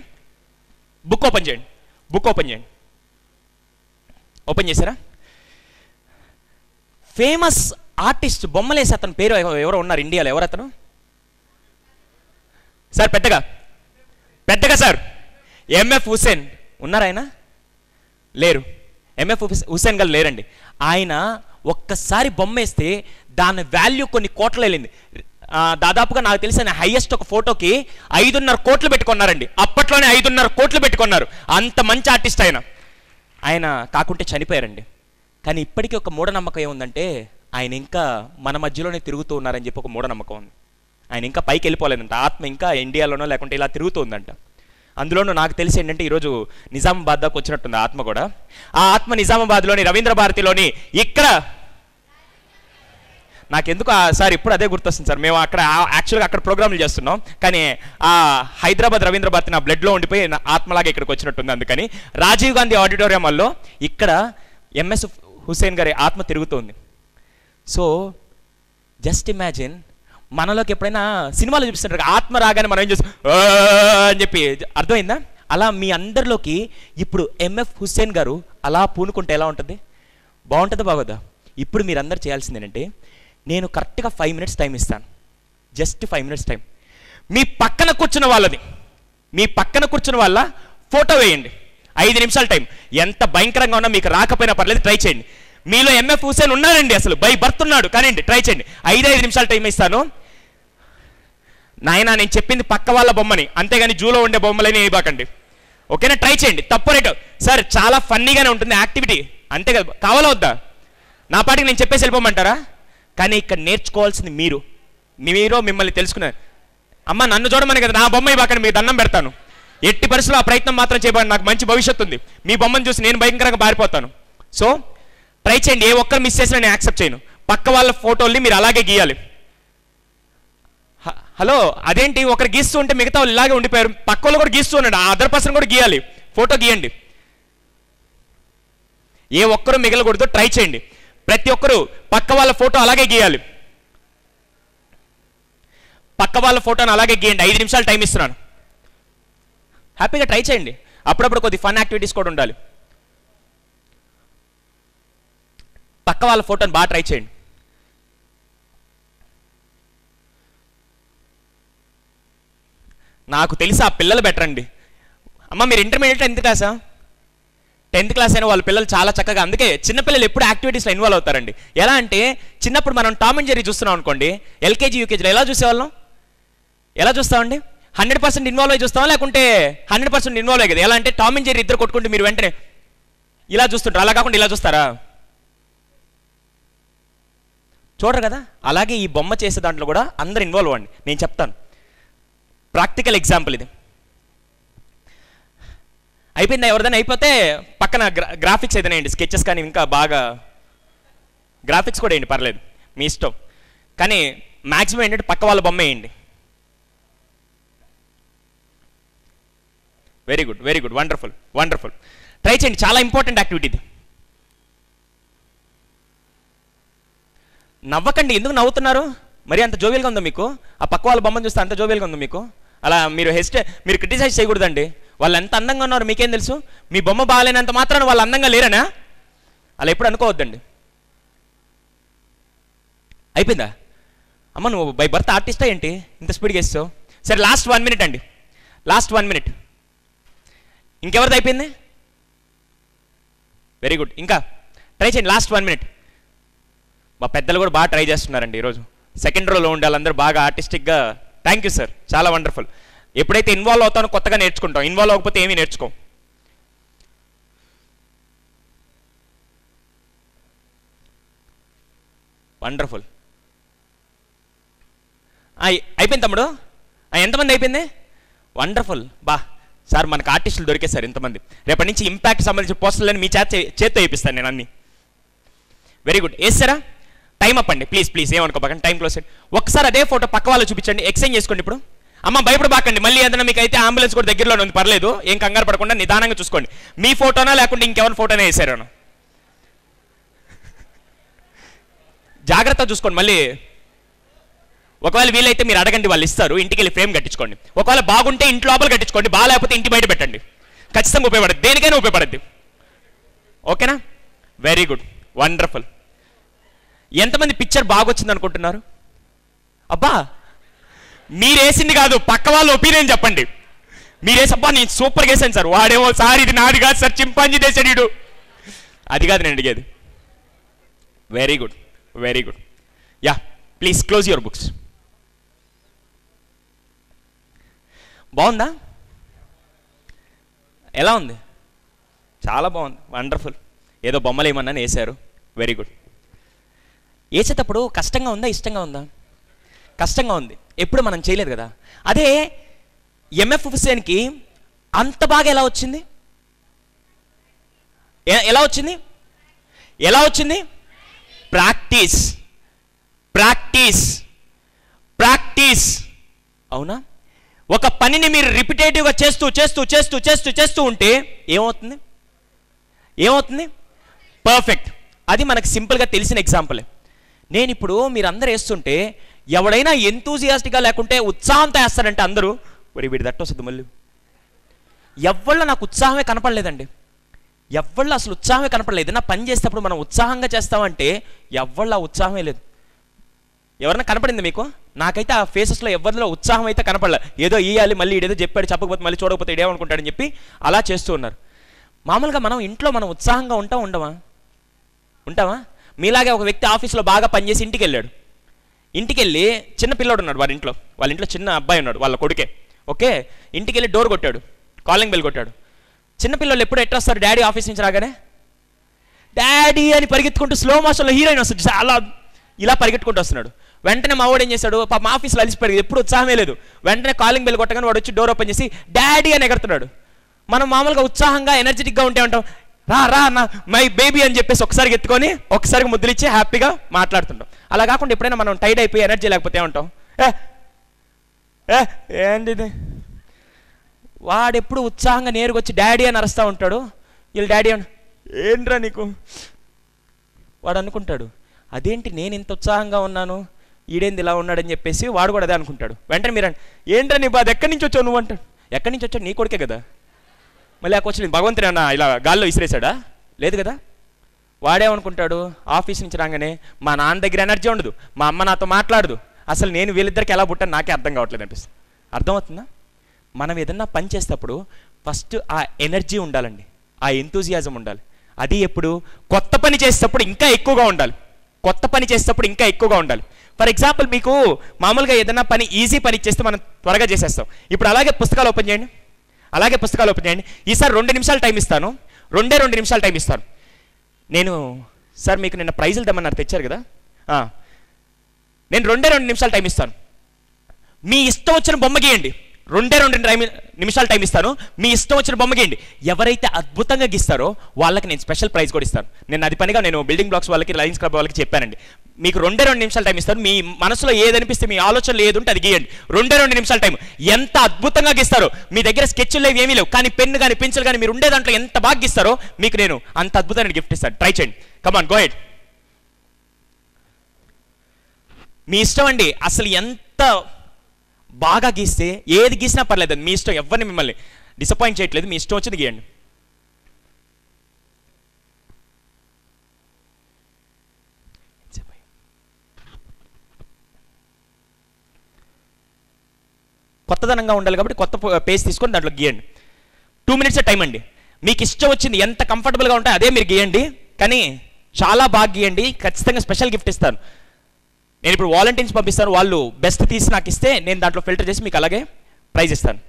బుక్ ఓపెన్ చేయండి. ఓపెన్ చేశారా? ఫేమస్ ఆర్టిస్ట్ బొమ్మలేసి అతని పేరు ఎవరో ఉన్నారు ఇండియాలో, ఎవరు అతను సార్? పెద్దగా సార్, ఎంఎఫ్ హుసేన్ ఉన్నారు. ఆయన లేరు, ఎంఎఫ్ హుసేన్ గారు లేరండి. ఆయన ఒక్కసారి బొమ్మ వేస్తే దాని వాల్యూ కొన్ని కోట్లు వెళ్ళింది. దాదాపుగా నాకు తెలిసిన హైయెస్ట్ ఒక ఫోటోకి 5.5 కోట్లు పెట్టుకున్నారండి. అప్పట్లోనే 5.5 కోట్లు పెట్టుకున్నారు. అంత మంచి ఆర్టిస్ట్ ఆయన కాకుంటే చనిపోయారండి. కానీ ఇప్పటికీ ఒక మూఢనమ్మకం ఏముందంటే ఆయన ఇంకా మన మధ్యలోనే తిరుగుతూ ఉన్నారని చెప్పి ఒక మూఢనమ్మకం ఉంది. ఆయన ఇంకా పైకి వెళ్ళిపోలేదంట, ఆత్మ ఇంకా ఇండియాలోనో లేకుంటే ఇలా తిరుగుతూ ఉందంట. అందులోనూ నాకు తెలిసి ఏంటంటే ఈరోజు నిజామాబాద్ దాకా వచ్చినట్టుంది ఆత్మ కూడా. ఆ ఆత్మ నిజామాబాద్లోని రవీంద్ర భారతిలోని ఇక్కడ నాకెందుకు సార్ ఇప్పుడు అదే గుర్తొస్తుంది సార్. మేము అక్కడ యాక్చువల్గా అక్కడ ప్రోగ్రాంలు చేస్తున్నాం, కానీ ఆ హైదరాబాద్ రవీంద్ర భారతి నా బ్లడ్లో ఉండిపోయి ఆత్మలాగా ఇక్కడికి వచ్చినట్టుంది. అందుకని రాజీవ్ గాంధీ ఆడిటోరియం హాల్లో ఇక్కడ ఎంఎస్ హుసేన్ గారి ఆత్మ తిరుగుతుంది. సో జస్ట్ ఇమాజిన్, మనలోకి ఎప్పుడైనా సినిమాలు చూపిస్తుంటారు ఆత్మ రాగానే మనం ఏం చేస్తాం అని చెప్పి, అర్థమైందా? అలా మీ అందరిలోకి ఇప్పుడు ఎంఎఫ్ హుసేన్ గారు అలా పూనుకుంటే ఎలా ఉంటుంది? బాగుంటుందా బాగోదా? ఇప్పుడు మీరందరూ చేయాల్సింది ఏంటంటే, నేను కరెక్ట్గా 5 minutes టైం ఇస్తాను, జస్ట్ 5 minutes టైం. మీ పక్కన కూర్చున్న వాళ్ళ ఫోటో వేయండి, 5 నిమిషాల టైం. ఎంత భయంకరంగా ఉన్నా మీకు రాకపోయినా పర్లేదు, ట్రై చేయండి. మీలో ఎంఎఫ్ హుసేన్ ఉన్నారండి, అసలు బై బర్త్ ఉన్నాడు, కానీ ట్రై చేయండి. 5 నిమిషాల టైం ఇస్తాను. నాయన నేను చెప్పింది పక్క వాళ్ళ బొమ్మని, అంతేగాని జూలో ఉండే బొమ్మలని వేయబాకండి, ఓకేనా? ట్రై చేయండి, తప్పు రేటు సార్. చాలా ఫన్నీగానే ఉంటుంది యాక్టివిటీ, అంతే కదా? కావాలా వద్దా? నా పాటికి నేను చెప్పేసి వెళ్ళిపోమంటారా? కానీ ఇక్కడ నేర్చుకోవాల్సింది మీరు మిమ్మల్ని తెలుసుకున్నారు. అమ్మ నన్ను చూడమని కదా, నా బొమ్మ ఇవ్వకండి, మీకు దండం పెడతాను. ఎట్టి పరిస్థితుల్లో ఆ ప్రయత్నం మాత్రం చేయబడి, నాకు మంచి భవిష్యత్తు ఉంది. మీ బొమ్మను చూసి నేను భయంకరంగా పారిపోతాను. సో ట్రై చేయండి, ఏ ఒక్కరు మిస్ చేసినా నేను యాక్సెప్ట్ చేయను. పక్క వాళ్ళ ఫోటోల్ని మీరు అలాగే గీయాలి. హలో, అదేంటి ఒకరు గీస్తూ ఉంటే మిగతా వాళ్ళు ఇలాగే ఉండిపోయారు, పక్క వాళ్ళు కూడా గీస్తూ ఉన్నాడు, ఆ అదర్ పర్సన్ కూడా గీయాలి, ఫోటో గీయండి. ఏ ఒక్కరు మిగలకూడదు, ట్రై చేయండి. ప్రతి ఒక్కరు పక్క వాళ్ళ ఫోటో అలాగే గీయాలి, పక్క వాళ్ళ ఫోటోని అలాగే గీయండి. 5 నిమిషాలు టైం ఇస్తున్నాను, హ్యాపీగా ట్రై చేయండి. అప్పుడప్పుడు కొద్ది ఫన్ యాక్టివిటీస్ కూడా ఉండాలి. పక్క వాళ్ళ ఫోటోని బాగా ట్రై చేయండి. నాకు తెలిసి ఆ పిల్లలు బెటర్ అండి. అమ్మ మీరు ఇంటర్మీడియట్ 10th క్లాసా? 10th క్లాస్ అయిన వాళ్ళ పిల్లలు చాలా చక్కగా, అందుకే చిన్నపిల్లలు ఎప్పుడు యాక్టివిటీస్లో ఇన్వాల్వ్ అవుతారండి. ఎలా అంటే చిన్నప్పుడు మనం టామ్ అండ్ జెర్రీ చూస్తున్నాం అనుకోండి, ఎల్కేజీ యూకేజీలో ఎలా చూసేవాళ్ళం, ఎలా చూస్తామండి? 100% ఇన్వాల్వ్ అయ్యి చూస్తామా, లేకుంటే 100% ఇన్వాల్వ్ అయ్యేది? ఎలా అంటే టామ్ అండ్ జెర్రీ ఇద్దరు కొట్టుకుంటే మీరు వెంటనే ఇలా చూస్తుంటారు, అలా కాకుండా ఇలా చూస్తారా? చూడరు కదా? అలాగే ఈ బొమ్మ చేసే దాంట్లో కూడా అందరు ఇన్వాల్వ్ అవ్వండి. నేను చెప్తాను, ప్రాక్టికల్ ఎగ్జాంపుల్ ఇది. అయిపోయిందా? ఎవరిదైనా అయిపోతే పక్కన గ్రాఫిక్స్ ఏదైనా వేయండి, స్కెచెస్ కానీ, ఇంకా బాగా గ్రాఫిక్స్ కూడా వేయండి, పర్లేదు మీ ఇష్టం. కానీ మ్యాక్సిమం ఏంటంటే పక్క వాళ్ళ బొమ్మ వేయండి. Very good, very good, wonderful, wonderful. Try చేయండి, చాలా ఇంపార్టెంట్ యాక్టివిటీ ఇది. నవ్వకండి, ఎందుకు నవ్వుతున్నారు? మరి అంత జోవియల్గా ఉందా మీకు? ఆ పక్క వాళ్ళ బొమ్మను చూస్తే అంత జోవియల్గా ఉందా మీకు? అలా మీరు క్రిటిసైజ్ చేయకూడదండి. వాళ్ళు ఎంత అందంగా ఉన్నారు మీకేం తెలుసు? మీ బొమ్మ బాగాలేనంత మాత్రాన వాళ్ళు అందంగా లేరనా? అలా ఎప్పుడు అనుకోవద్దండి. అయిపోయిందా? అమ్మ నువ్వు బై బర్త్ ఆర్టిస్టా ఏంటి ఇంత స్పీడ్గా వేస్తావు? సరే లాస్ట్ 1 minute అండి, లాస్ట్ 1 minute. ఇంకెవరిది అయిపోయింది? వెరీ గుడ్, ఇంకా ట్రై చేయండి, లాస్ట్ 1 minute. మా పెద్దలు కూడా బాగా ట్రై చేస్తున్నారండి ఈరోజు. సెకండ్ రోలో ఉండే వాళ్ళందరూ బాగా ఆర్టిస్టిక్గా. థ్యాంక్ యూ సార్, చాలా వండర్ఫుల్. ఎప్పుడైతే ఇన్వాల్వ్ అవుతానో కొత్తగా నేర్చుకుంటాం, ఇన్వాల్వ్ అవ్వకపోతే ఏమీ నేర్చుకోం. వండర్ఫుల్. అయిపోయింది తమ్ముడు. ఎంతమంది అయిపోయింది? వండర్ఫుల్. బా సార్ మనకు ఆర్టిస్టులు దొరికేశారు ఇంతమంది. రేపటి నుంచి ఇంపాక్ట్ సంబంధించిన పోస్టర్లని మీ చేత్తో వేపిస్తాను నేను అన్ని. Very good. వేస్తారా? టైం అప్ అండి ప్లీజ్ ప్లీజ్, ఏమనుకోబాకండి, టైం క్లోజ్. ఒకసారి అదే ఫోటో పక్క వాళ్ళు చూపించండి, ఎక్స్చేంజ్ చేసుకోండి. ఇప్పుడు అమ్మ భయపడబాకండి, మళ్ళీ ఏదైనా మీకు అయితే అంబులెన్స్ కూడా దగ్గరలో ఉంది, పర్లేదు, ఏం కంగారు పడకుండా నిదానంగా చూసుకోండి. మీ ఫోటోనా లేకుంటే ఇంకెవరి ఫోటోనే వేసారు? జాగ్రత్తగా చూసుకోండి. మళ్ళీ ఒకవేళ వీలైతే మీరు అడగండి, వాళ్ళు ఇస్తారు, ఇంటికి వెళ్ళి ఫ్రేమ్ కట్టించుకోండి. ఒకవేళ బాగుంటే ఇంటి లోపల కట్టించుకోండి, బాగాలేకపోతే ఇంటి బయట పెట్టండి, ఖచ్చితంగా ఉపయోగపడుతుంది, దేనికైనా ఉపయోగపడుద్ది. ఓకేనా? Very good, wonderful. ఎంతమంది పిక్చర్ బాగా వచ్చింది అనుకుంటున్నారు? అబ్బా మీరేసింది కాదు, పక్క వాళ్ళ ఒపీనియన్ చెప్పండి. మీరేసి అబ్బా నేను సూపర్గా వేసాను సార్, వాడేమో సార్ ఇది నాది కాదు సార్ చింపాంజీ చేసాడు, అది కాదు నేను అడిగేది. Very good, very good. Yeah please close your books. బాగుందా? ఎలా ఉంది? చాలా బాగుంది, వండర్ఫుల్. ఏదో బొమ్మలు ఏమన్నా వేశారు, వెరీ గుడ్. వేసేటప్పుడు కష్టంగా ఉందా ఇష్టంగా ఉందా? కష్టంగా ఉంది, ఎప్పుడు మనం చేయలేదు కదా. అదే ఎంఎఫ్ హుసేన్కి అంత బాగా ఎలా వచ్చింది? ఎలా వచ్చింది? ఎలా వచ్చింది? Practice, practice, practice. అవునా? ఒక పనిని మీరు రిపిటేటివ్గా చేస్తూ చేస్తూ చేస్తూ చేస్తూ చేస్తూ ఉంటే ఏమవుతుంది? ఏమవుతుంది? పర్ఫెక్ట్. అది మనకు సింపుల్గా తెలిసిన ఎగ్జాంపులే. నేను ఇప్పుడు మీరు అందరూ వేస్తుంటే ఎవడైనా ఎంతూజియాస్టిక్గా లేకుంటే ఉత్సాహంతో వేస్తారంటే అందరూ మరి వీడి దట్ట వస్తుంది మళ్ళీ. ఎవళ్ళ నాకు ఉత్సాహమే కనపడలేదండి, ఎవళ్ళ అసలు ఉత్సాహమే కనపడలేదు. నా పని చేసేటప్పుడు మనం ఉత్సాహంగా చేస్తామంటే ఎవళ్ళ ఉత్సాహమే లేదు. ఎవరన్నా కనపడింది మీకు? నాకైతే ఆ ఫేసెస్లో ఎవరిలో ఉత్సాహం అయితే కనపడలే. ఏదో ఇయ్యాలి, మళ్ళీ ఇదేదో చెప్పాడు, చెప్పకపోతే మళ్ళీ చూడకపోతే ఇడేమనుకుంటాడని చెప్పి అలా చేస్తూ ఉన్నారు. మామూలుగా మనం ఇంట్లో మనం ఉత్సాహంగా ఉండమా? ఉంటామా? మీలాగే ఒక వ్యక్తి ఆఫీస్లో బాగా పనిచేసి ఇంటికి వెళ్ళాడు. ఇంటికి వెళ్ళి చిన్న పిల్లోడు ఉన్నాడు వాళ్ళ ఇంట్లో చిన్న అబ్బాయి ఉన్నాడు, వాళ్ళ కొడుకే. ఓకే, ఇంటికి వెళ్ళి డోర్ కొట్టాడు, కాలింగ్ బెల్ కొట్టాడు. చిన్నపిల్లలు ఎప్పుడు ఎట్లా వస్తారు? డాడీ ఆఫీస్ నుంచి రాగానే డాడీ అని పరిగెత్తుకుంటూ స్లో మోషన్లో హీరోయిన్ వస్తుంది, చాలా ఇలా పరిగెట్టుకుంటూ వస్తున్నాడు. వెంటనే మా వాడు ఏం చేశాడు, పాప ఆఫీస్లో అలిసిపోయాడు, ఎప్పుడు ఉత్సాహమే లేదు. వెంటనే కాలింగ్ బెల్ కొట్టగానే వాడు వచ్చి డోర్ ఓపెన్ చేసి డాడీ అని ఎగరుతున్నాడు. మనం మామూలుగా ఉత్సాహంగా ఎనర్జెటిక్గా ఉంటే ఉంటాం, రా రా నా మై బేబీ అని చెప్పేసి ఒకసారి ఎత్తుకొని ఒకసారి ముద్దులిచ్చి హ్యాపీగా మాట్లాడుతుంటాం. అలా కాకుండా ఎప్పుడైనా మనం టైడ్ అయిపోయి ఎనర్జీ లేకపోతే ఏమంటాం? ఏంటిది? వాడెప్పుడు ఉత్సాహంగా నేరుగా వచ్చి డాడీ అని అరుస్తూ ఉంటాడు. వీళ్ళు డాడీ అని ఏంట్రా నీకు? వాడు అనుకుంటాడు అదేంటి నేను ఇంత ఉత్సాహంగా ఉన్నాను, ఈడేంది ఇలా ఉన్నాడని చెప్పేసి వాడు కూడా అదే అనుకుంటాడు. వెంటనే మీరు ఏంట్రా నీ బాధ, ఎక్కడి నుంచి వచ్చావు నువ్వు అంటాడు. ఎక్కడి నుంచి వచ్చాడు? నీ కొడుకే కదా. మళ్ళీ ఆ క్వశ్చన్ భగవంతుడు అన్న ఇలా గాల్లో విసిరేశాడా? లేదు కదా. వాడేమనుకుంటాడు, ఆఫీస్ నుంచి రాగానే మా నాన్న దగ్గర ఎనర్జీ ఉండదు, మా అమ్మ నాతో మాట్లాడదు, అసలు నేను వీళ్ళిద్దరికి ఎలా పుట్టాను నాకే అర్థం కావట్లేదు అనిపిస్తుంది. అర్థమవుతుందా? మనం ఏదన్నా పని చేసేటప్పుడు ఫస్ట్ ఆ ఎనర్జీ ఉండాలండి, ఆ ఎంతూజియాజం ఉండాలి. అది ఎప్పుడు కొత్త పని చేసేటప్పుడు ఇంకా ఎక్కువగా ఉండాలి, కొత్త పని చేసేటప్పుడు ఇంకా ఎక్కువగా ఉండాలి. ఫర్ ఎగ్జాంపుల్ మీకు మామూలుగా ఏదైనా పని ఈజీ పని ఇచ్చేస్తే మనం త్వరగా చేసేస్తాం. ఇప్పుడు అలాగే పుస్తకాలు ఓపెన్ చేయండి, అలాగే పుస్తకాలు ఓపెన్ చేయండి. ఈసారి 2 నిమిషాలు టైం ఇస్తాను, 2 నిమిషాలు టైం ఇస్తాను. నేను సార్ మీకు నిన్న ప్రైజులు తెమ్మన్నారు, తెచ్చారు కదా, నేను 2 నిమిషాలు టైం ఇస్తాను. మీ ఇష్టం వచ్చిన బొమ్మ గీయండి. 2 నిమిషాలు టైం ఇస్తాను, మీ ఇష్టం వచ్చిన బొమ్మ గీయండి. ఎవరైతే అద్భుతంగా గీస్తారో వాళ్ళకి నేను స్పెషల్ ప్రైజ్ కూడా ఇస్తాను. నేను అది పనిగా నేను బిల్డింగ్ బ్లాక్స్ వాళ్ళకి, లయన్స్ క్లబ్ వాళ్ళకి చెప్పానండి. మీకు 2 నిమిషాలు టైం ఇస్తాను, మీ మనసులో ఏదనిపిస్తే మీ ఆలోచనలు ఏది ఉంటే అది గీయండి. 2 నిమిషాలు టైం. ఎంత అద్భుతంగా గీస్తారో, మీ దగ్గర స్కెచ్లు లేవు ఏమీ లేవు, కానీ పెన్ను కానీ పెన్సిల్ కానీ మీరు ఉండే దాంట్లో ఎంత బాగా గీస్తారో మీకు నేను అంత అద్భుతమైన గిఫ్ట్ ఇస్తాను. ట్రై చేయండి, కమాన్ గో హెడ్. మీ ఇష్టం అండి, అసలు ఎంత బాగా గీస్తే ఏది గీసినా పర్లేదు, మీ ఇష్టం, ఎవరిని మిమ్మల్ని డిసప్పాయింట్ చేయట్లేదు, మీ ఇష్టం వచ్చింది గీయండి. కొత్తదనంగా ఉండాలి కాబట్టి కొత్త పేజ్ తీసుకొని దాంట్లో గీయండి. 2 minutes టైం అండి. మీకు ఇష్టం వచ్చింది ఎంత కంఫర్టబుల్గా ఉంటే అదే మీరు గీయండి, కానీ చాలా బాగా గీయండి. ఖచ్చితంగా స్పెషల్ గిఫ్ట్ ఇస్తాను. నేను ఇప్పుడు వాలంటీర్స్ పంపిస్తాను, వాళ్ళు బెస్ట్ తీసి నాకు ఇస్తే నేను దాంట్లో ఫిల్టర్ చేసి మీకు అలాగే ప్రైజ్ ఇస్తాను.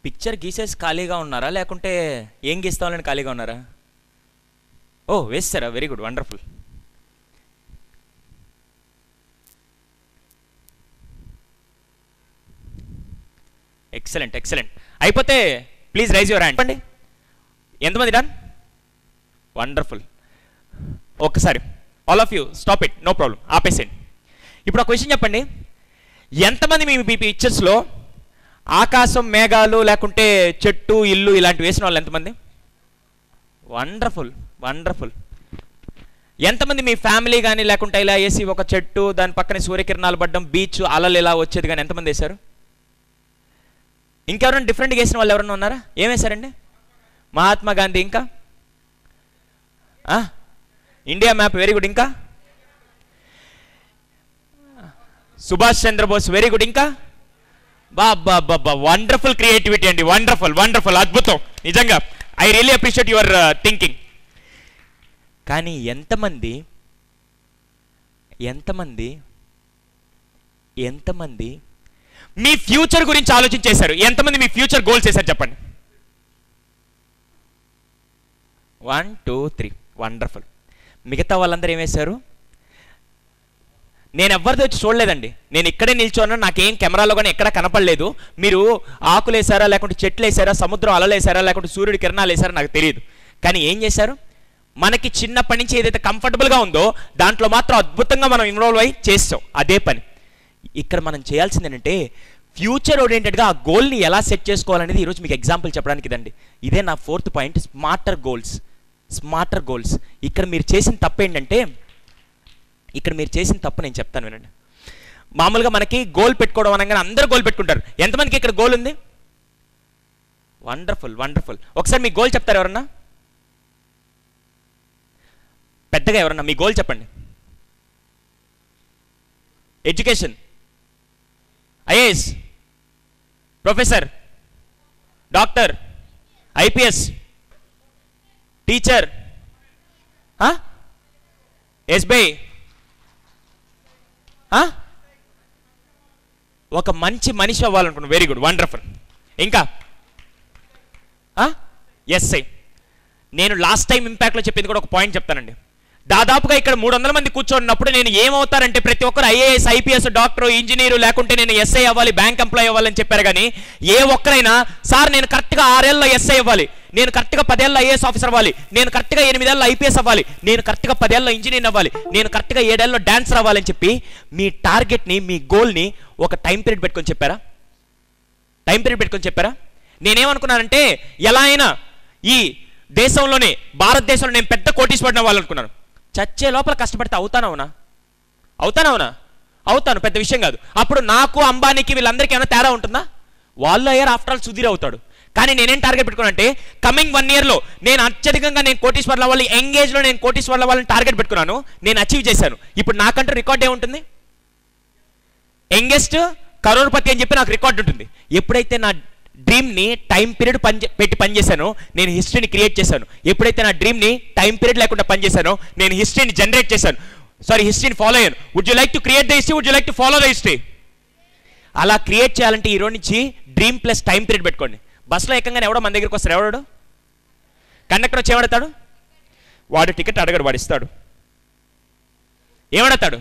పిక్చర్ గీసేసి ఖాళీగా ఉన్నారా లేకుంటే ఏం గీస్తామని ఖాళీగా ఉన్నారా? ఓ వేస్తారా, very good, wonderful. Excellent excellent. అయిపోతే ప్లీజ్ రైజ్ యువర్ హ్యాండ్. చెప్పండి ఎంతమంది డన్? వండర్ఫుల్. ఒక్కసారి all of you stop it, no problem, ఆపేసేయండి. ఇప్పుడు ఒక క్వశ్చన్ చెప్పండి, ఎంతమంది మీ పిక్చర్స్లో ఆకాశం, మేఘాలు లేకుంటే చెట్టు, ఇల్లు ఇలాంటివి వేసిన వాళ్ళు ఎంతమంది? Wonderful wonderful. ఎంతమంది మీ ఫ్యామిలీ కానీ లేకుంటే ఇలా వేసి ఒక చెట్టు, దాని పక్కనే సూర్యకిరణాలు పడ్డం, బీచ్ అలలు ఇలా వచ్చేది కానీ ఎంతమంది వేశారు? ఇంకెవరైనా డిఫరెంట్గా వేసిన వాళ్ళు ఎవరైనా ఉన్నారా? ఏం వేశారండి? మహాత్మా గాంధీ, ఇంకా ఇండియా మ్యాప్, వెరీ గుడ్, ఇంకా సుభాష్ చంద్రబోస్, వెరీ గుడ్, ఇంకా బాబా వండర్ఫుల్ క్రియేటివిటీ అండి, వండర్ఫుల్ వండర్ఫుల్, అద్భుతం నిజంగా. I really appreciate your thinking. కానీ ఎంతమంది ఎంతమంది ఎంతమంది మీ ఫ్యూచర్ గురించి ఆలోచించేశారు? ఎంతమంది మీ ఫ్యూచర్ గోల్స్ వేశారు చెప్పండి? 1 2 3, వండర్ఫుల్. మిగతా వాళ్ళందరూ ఏం వేశారు? నేను ఎవరిది వచ్చి చూడలేదండి, నేను ఇక్కడే నిల్చోన్నా, నాకేం కెమెరాలో కానీ ఎక్కడ కనపడలేదు. మీరు ఆకులు వేసారా లేకుంటే చెట్లు వేసారా, సముద్రం అలలు వేసారా లేకుంటే సూర్యుడి కిరణాలు వేసారా నాకు తెలియదు. కానీ ఏం చేశారు? మనకి చిన్నప్పటి నుంచి ఏదైతే కంఫర్టబుల్గా ఉందో దాంట్లో మాత్రం అద్భుతంగా మనం ఇన్వాల్వ్ అయ్యి చేస్తాం. అదే పని ఇక్కడ మనం చేయాల్సింది ఏంటంటే ఫ్యూచర్ ఓరియంటెడ్గా ఆ గోల్ని ఎలా సెట్ చేసుకోవాలనేది ఈరోజు మీకు ఎగ్జాంపుల్ చెప్పడానికి ఇదండి. ఇదే నా 4th point, smarter goals. Smarter goals. ఇక్కడ మీరు చేసిన తప్పు ఏంటంటే, ఇక్కడ మీరు చేసిన తప్పు నేను చెప్తాను వినండి. మామూలుగా మనకి గోల్ పెట్టుకోవడం అనగానే అందరూ గోల్ పెట్టుకుంటారు. ఎంతమందికి ఇక్కడ గోల్ ఉంది? Wonderful wonderful. ఒకసారి మీ గోల్ చెప్తారు ఎవరన్నా? పెద్దగా ఎవరన్నా మీ గోల్ చెప్పండి. Education, IAS, professor, doctor, IPS, teacher, SBI, ఒక మంచి మనిషి అవ్వాలనుకున్నాను. Very good, wonderful. ఇంకా ఎస్ఐ. నేను లాస్ట్ టైం ఇంపాక్ట్లో చెప్పింది కూడా ఒక పాయింట్ చెప్తానండి. దాదాపుగా ఇక్కడ 300 మంది కూర్చోన్నప్పుడు నేను ఏమవుతారంటే ప్రతి ఒక్కరు ఐఏఎస్, ఐపీఎస్, డాక్టర్, ఇంజనీరు లేకుంటే నేను ఎస్ఐ అవ్వాలి, బ్యాంక్ ఎంప్లాయ్ అవ్వాలని చెప్పారు. కానీ ఏ ఒక్కరైనా సార్ నేను కరెక్ట్గా 6 ఏళ్ళలో ఎస్ఐ అవ్వాలి, నేను కరెక్ట్గా 10 ఏళ్ళలో ఐఏఎస్ ఆఫీసర్ అవ్వాలి, నేను కరెక్ట్గా 8 ఏళ్ళలో ఐపీఎస్ అవ్వాలి, నేను కరెక్ట్గా 10 ఏళ్ళలో ఇంజనీర్ అవ్వాలి, నేను కరెక్ట్గా 7 ఏళ్ళలో డాన్సర్ అవ్వాలని చెప్పి మీ టార్గెట్ని, మీ గోల్ని ఒక టైం పీరియడ్ పెట్టుకొని చెప్పారా? టైం పీరియడ్ పెట్టుకొని చెప్పారా? నేనేమనుకున్నానంటే ఎలా అయినా ఈ దేశంలోనే, భారతదేశంలో నేను పెద్ద కోటీశ్వరుడు అవ్వాలనుకున్నాను. చచ్చే లోపల కష్టపడితే అవుతానవునా? అవుతాను, పెద్ద విషయం కాదు. అప్పుడు నాకు, అంబానీకి, వీళ్ళందరికీ ఏమైనా తేడా ఉంటుందా? వాళ్ళు అయ్యారు, ఆఫ్టర్ ఆల్ సుధీర్ అవుతాడు. కానీ నేనేం టార్గెట్ పెట్టుకున్నానంటే కమింగ్ 1 ఇయర్లో నేను అత్యధికంగా నేను కోటీశ్వర్ల అవ్వాలి, ఎంగేజ్లో నేను కోటీశ్వర్ల అవ్వాలని టార్గెట్ పెట్టుకున్నాను. నేను అచీవ్ చేశాను. ఇప్పుడు నాకంటూ రికార్డ్ ఏముంటుంది? యంగెస్ట్ కరోడ్పతి అని చెప్పి నాకు రికార్డు ఉంటుంది. ఎప్పుడైతే నా డ్రీమ్ని టైం పీరియడ్ పెట్టి పనిచేశాను, నేను హిస్టరీని క్రియేట్ చేశాను. ఎప్పుడైతే నా డ్రీమ్ని టైం పీరియడ్ లేకుండా పనిచేశానో నేను హిస్టరీని జనరేట్ చేశాను, హిస్టరీని ఫాలో అయ్యాను. Would you like to create the history, would you like to follow the history? అలా క్రియేట్ చేయాలంటే ఈ రోజు నుంచి డ్రీమ్ ప్లస్ టైం పీరియడ్ పెట్టుకోండి. బస్సులో ఏకంగానే ఎవడో మన దగ్గరికి వస్తారు. ఎవడాడు? కండక్టర్ వచ్చి ఏమడతాడు? వాడు టికెట్ అడగడు, వాడు ఇస్తాడు. ఏమడతాడు?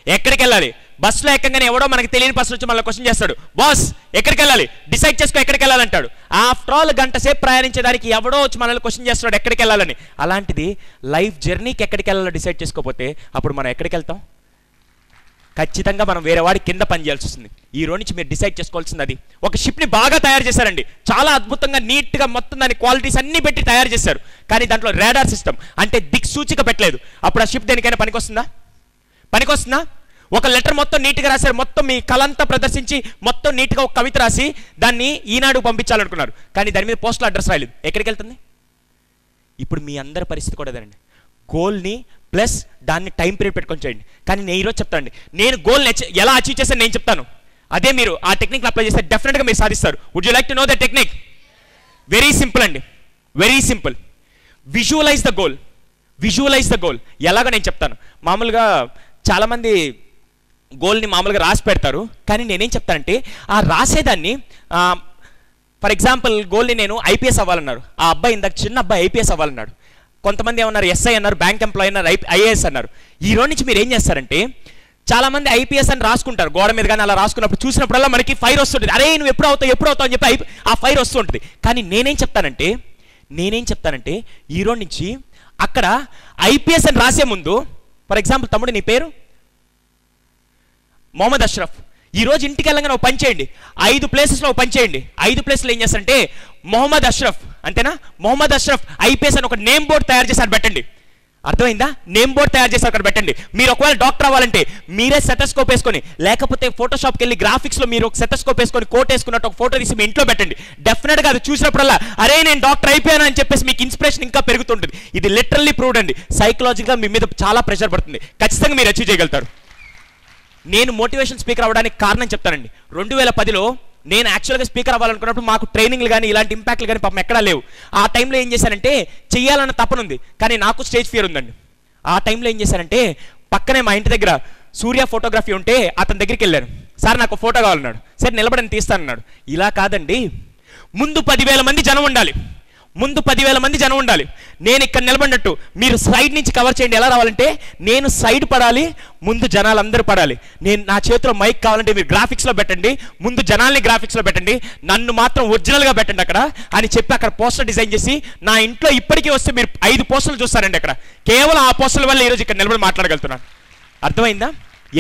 ఎక్కడికి వెళ్ళాలి? బస్సులో ఎక్కగానే ఎవడో మనకి తెలియని బస్సు వచ్చి మళ్ళీ క్వశ్చన్ చేస్తాడు, బాస్ ఎక్కడికి వెళ్ళాలి, డిసైడ్ చేసుకో ఎక్కడికి వెళ్ళాలంటాడు. ఆఫ్టర్ ఆల్ గంట సేపు ప్రయాణించేదానికి ఎవడో వచ్చి మనల్ని క్వశ్చన్ చేస్తాడు ఎక్కడికి వెళ్ళాలని. అలాంటిది లైఫ్ జర్నీకి ఎక్కడికి వెళ్ళాలో డిసైడ్ చేసుకోకపోతే అప్పుడు మనం ఎక్కడికి వెళ్తాం? ఖచ్చితంగా మనం వేరే వాడి కింద పని చేయాల్సి వస్తుంది. ఈ రోజు నుంచి మీరు డిసైడ్ చేసుకోవాల్సింది అది. ఒక షిప్ని బాగా తయారు చేశారండి, చాలా అద్భుతంగా నీట్గా మొత్తం దాని క్వాలిటీస్ అన్ని పెట్టి తయారు చేశారు. కానీ దాంట్లో రాడార్ సిస్టమ్ అంటే దిక్సూచిక పెట్టలేదు. అప్పుడు ఆ షిప్ దేనికైనా పనికొస్తుందా? ఒక లెటర్ మొత్తం నీట్గా రాశారు, మొత్తం మీ కలంతా ప్రదర్శించి మొత్తం నీట్గా ఒక కవిత రాసి దాన్ని ఈనాడు పంపించాలనుకున్నారు. కానీ దాని మీద పోస్టల్ అడ్రస్ రాయలేదు. ఎక్కడికి వెళ్తుంది? ఇప్పుడు మీ అందరి పరిస్థితి కూడా అదేనండి. గోల్ని ప్లస్ దాన్ని టైం పీరియడ్ పెట్టుకొని చేయండి. కానీ నేను ఈరోజు చెప్తానండి, నేను గోల్ని ఎలా అచీవ్ చేశాను నేను చెప్తాను. అదే మీరు ఆ టెక్నిక్ని అప్లై చేస్తే డెఫినెట్గా మీరు సాధిస్తారు. Would you like to know the technique? Very simple అండి, very simple. Visualise the goal. ఎలాగో నేను చెప్తాను. మామూలుగా చాలామంది గోల్ని మామూలుగా రాసి పెడతారు. కానీ నేనేం చెప్తానంటే ఆ రాసేదాన్ని ఫర్ ఎగ్జాంపుల్ గోల్ని నేను ఐపీఎస్ అవ్వాలన్నారు. ఆ అబ్బాయి ఇందాక చిన్న అబ్బాయి ఐపీఎస్ అవ్వాలన్నాడు. కొంతమంది ఏమన్నారు ఎస్ఐ అన్నారు, బ్యాంక్ ఎంప్లాయీ అన్నారు, ఐఏఎస్ అన్నారు. ఈ రోజు నుంచి మీరు ఏం చేస్తారంటే చాలామంది ఐపీఎస్ అని రాసుకుంటారు గోడ మీద, కానీ అలా రాసుకున్నప్పుడు చూసినప్పుడల్లా మనకి ఫైర్ వస్తుంటుంది. అరే నువ్వు ఎప్పుడు అవుతావు అని చెప్పి ఆ ఫైర్ వస్తూ ఉంటుంది. కానీ నేనేం చెప్తానంటే ఈ రోజు నుంచి అక్కడ ఐపీఎస్ అని రాసే ముందు, ఫర్ ఎగ్జాంపుల్ తమ్ముడు నీ పేరు మొహమ్మద్ అష్రఫ్, ఈ రోజు ఇంటికి వెళ్ళగానే ఒక పని చేయండి, 5 ప్లేసెస్లో ఒక పని చేయండి. 5 ప్లేస్లో ఏం చేస్తారంటే మొహమ్మద్ అష్రఫ్, అంతేనా, మొహమ్మద్ అష్రఫ్ ఐపీఎస్ అని ఒక నేమ్ బోర్డ్ తయారు చేసి పెట్టండి. అర్థమైందా? నేమ్ బోర్డ్ తయారు చేసి అక్కడ పెట్టండి. మీరు ఒకవేళ డాక్టర్ అవ్వాలంటే మీరే సెటస్కోప్ వేసుకొని, లేకపోతే ఫోటోషాప్కి వెళ్ళి గ్రాఫిక్స్లో మీరు ఒక సెటస్కోప్ వేసుకొని కోట్ వేసుకున్నట్టు ఒక ఫోటో తీసి మీ ఇంట్లో పెట్టండి. డెఫినెట్గా అది చూసినప్పుడల్లా అరే నేను డాక్టర్ అయిపోయాను అని చెప్పేసి మీకు ఇన్స్పిరేషన్ ఇంకా పెరుగుతుంటుంది. ఇది లిటరల్లీ ప్రూవ్డ్ అండి. సైకలాజికల్గా మీ మీద చాలా ప్రెషర్ పడుతుంది, ఖచ్చితంగా మీరు అచీవ్ చేయగలుగుతారు. నేను మోటివేషన్ స్పీకర్ అవ్వడానికి కారణం చెప్తానండి. 2010లో నేను యాక్చువల్గా స్పీకర్ అవ్వాలనుకున్నప్పుడు మాకు ట్రైనింగ్లు కానీ ఇలాంటి ఇంపాక్ట్లు కానీ పాపం ఎక్కడా లేవు. ఆ టైంలో ఏం చేశానంటే చెయ్యాలన్న తపనుంది, కానీ నాకు స్టేజ్ ఫియర్ ఉందండి. ఆ టైంలో ఏం చేశానంటే పక్కనే మా ఇంటి దగ్గర సూర్య ఫోటోగ్రఫీ ఉంటే అతని దగ్గరికి వెళ్ళాను. సార్ నాకు ఫోటో కావాలన్నాడు. సరే నిలబడని తీస్తానన్నాడు. ఇలా కాదండి, ముందు 10,000 మంది జనం ఉండాలి, నేను ఇక్కడ నిలబడినట్టు మీరు సైడ్ నుంచి కవర్ చేయండి. ఎలా రావాలంటే నేను సైడ్ పడాలి, ముందు జనాలు అందరూ పడాలి. నేను నా చేతిలో మైక్ కావాలంటే మీరు గ్రాఫిక్స్లో పెట్టండి, ముందు జనాల్ని గ్రాఫిక్స్లో పెట్టండి, నన్ను మాత్రం ఒరిజినల్గా పెట్టండి అక్కడ అని చెప్పి అక్కడ పోస్టర్ డిజైన్ చేసి నా ఇంట్లో ఇప్పటికీ వస్తే మీరు 5 పోస్టర్లు చూస్తారండి అక్కడ. కేవలం ఆ పోస్టర్ల వల్ల ఈరోజు ఇక్కడ నిలబడి మాట్లాడగలుగుతున్నాను. అర్థమైందా?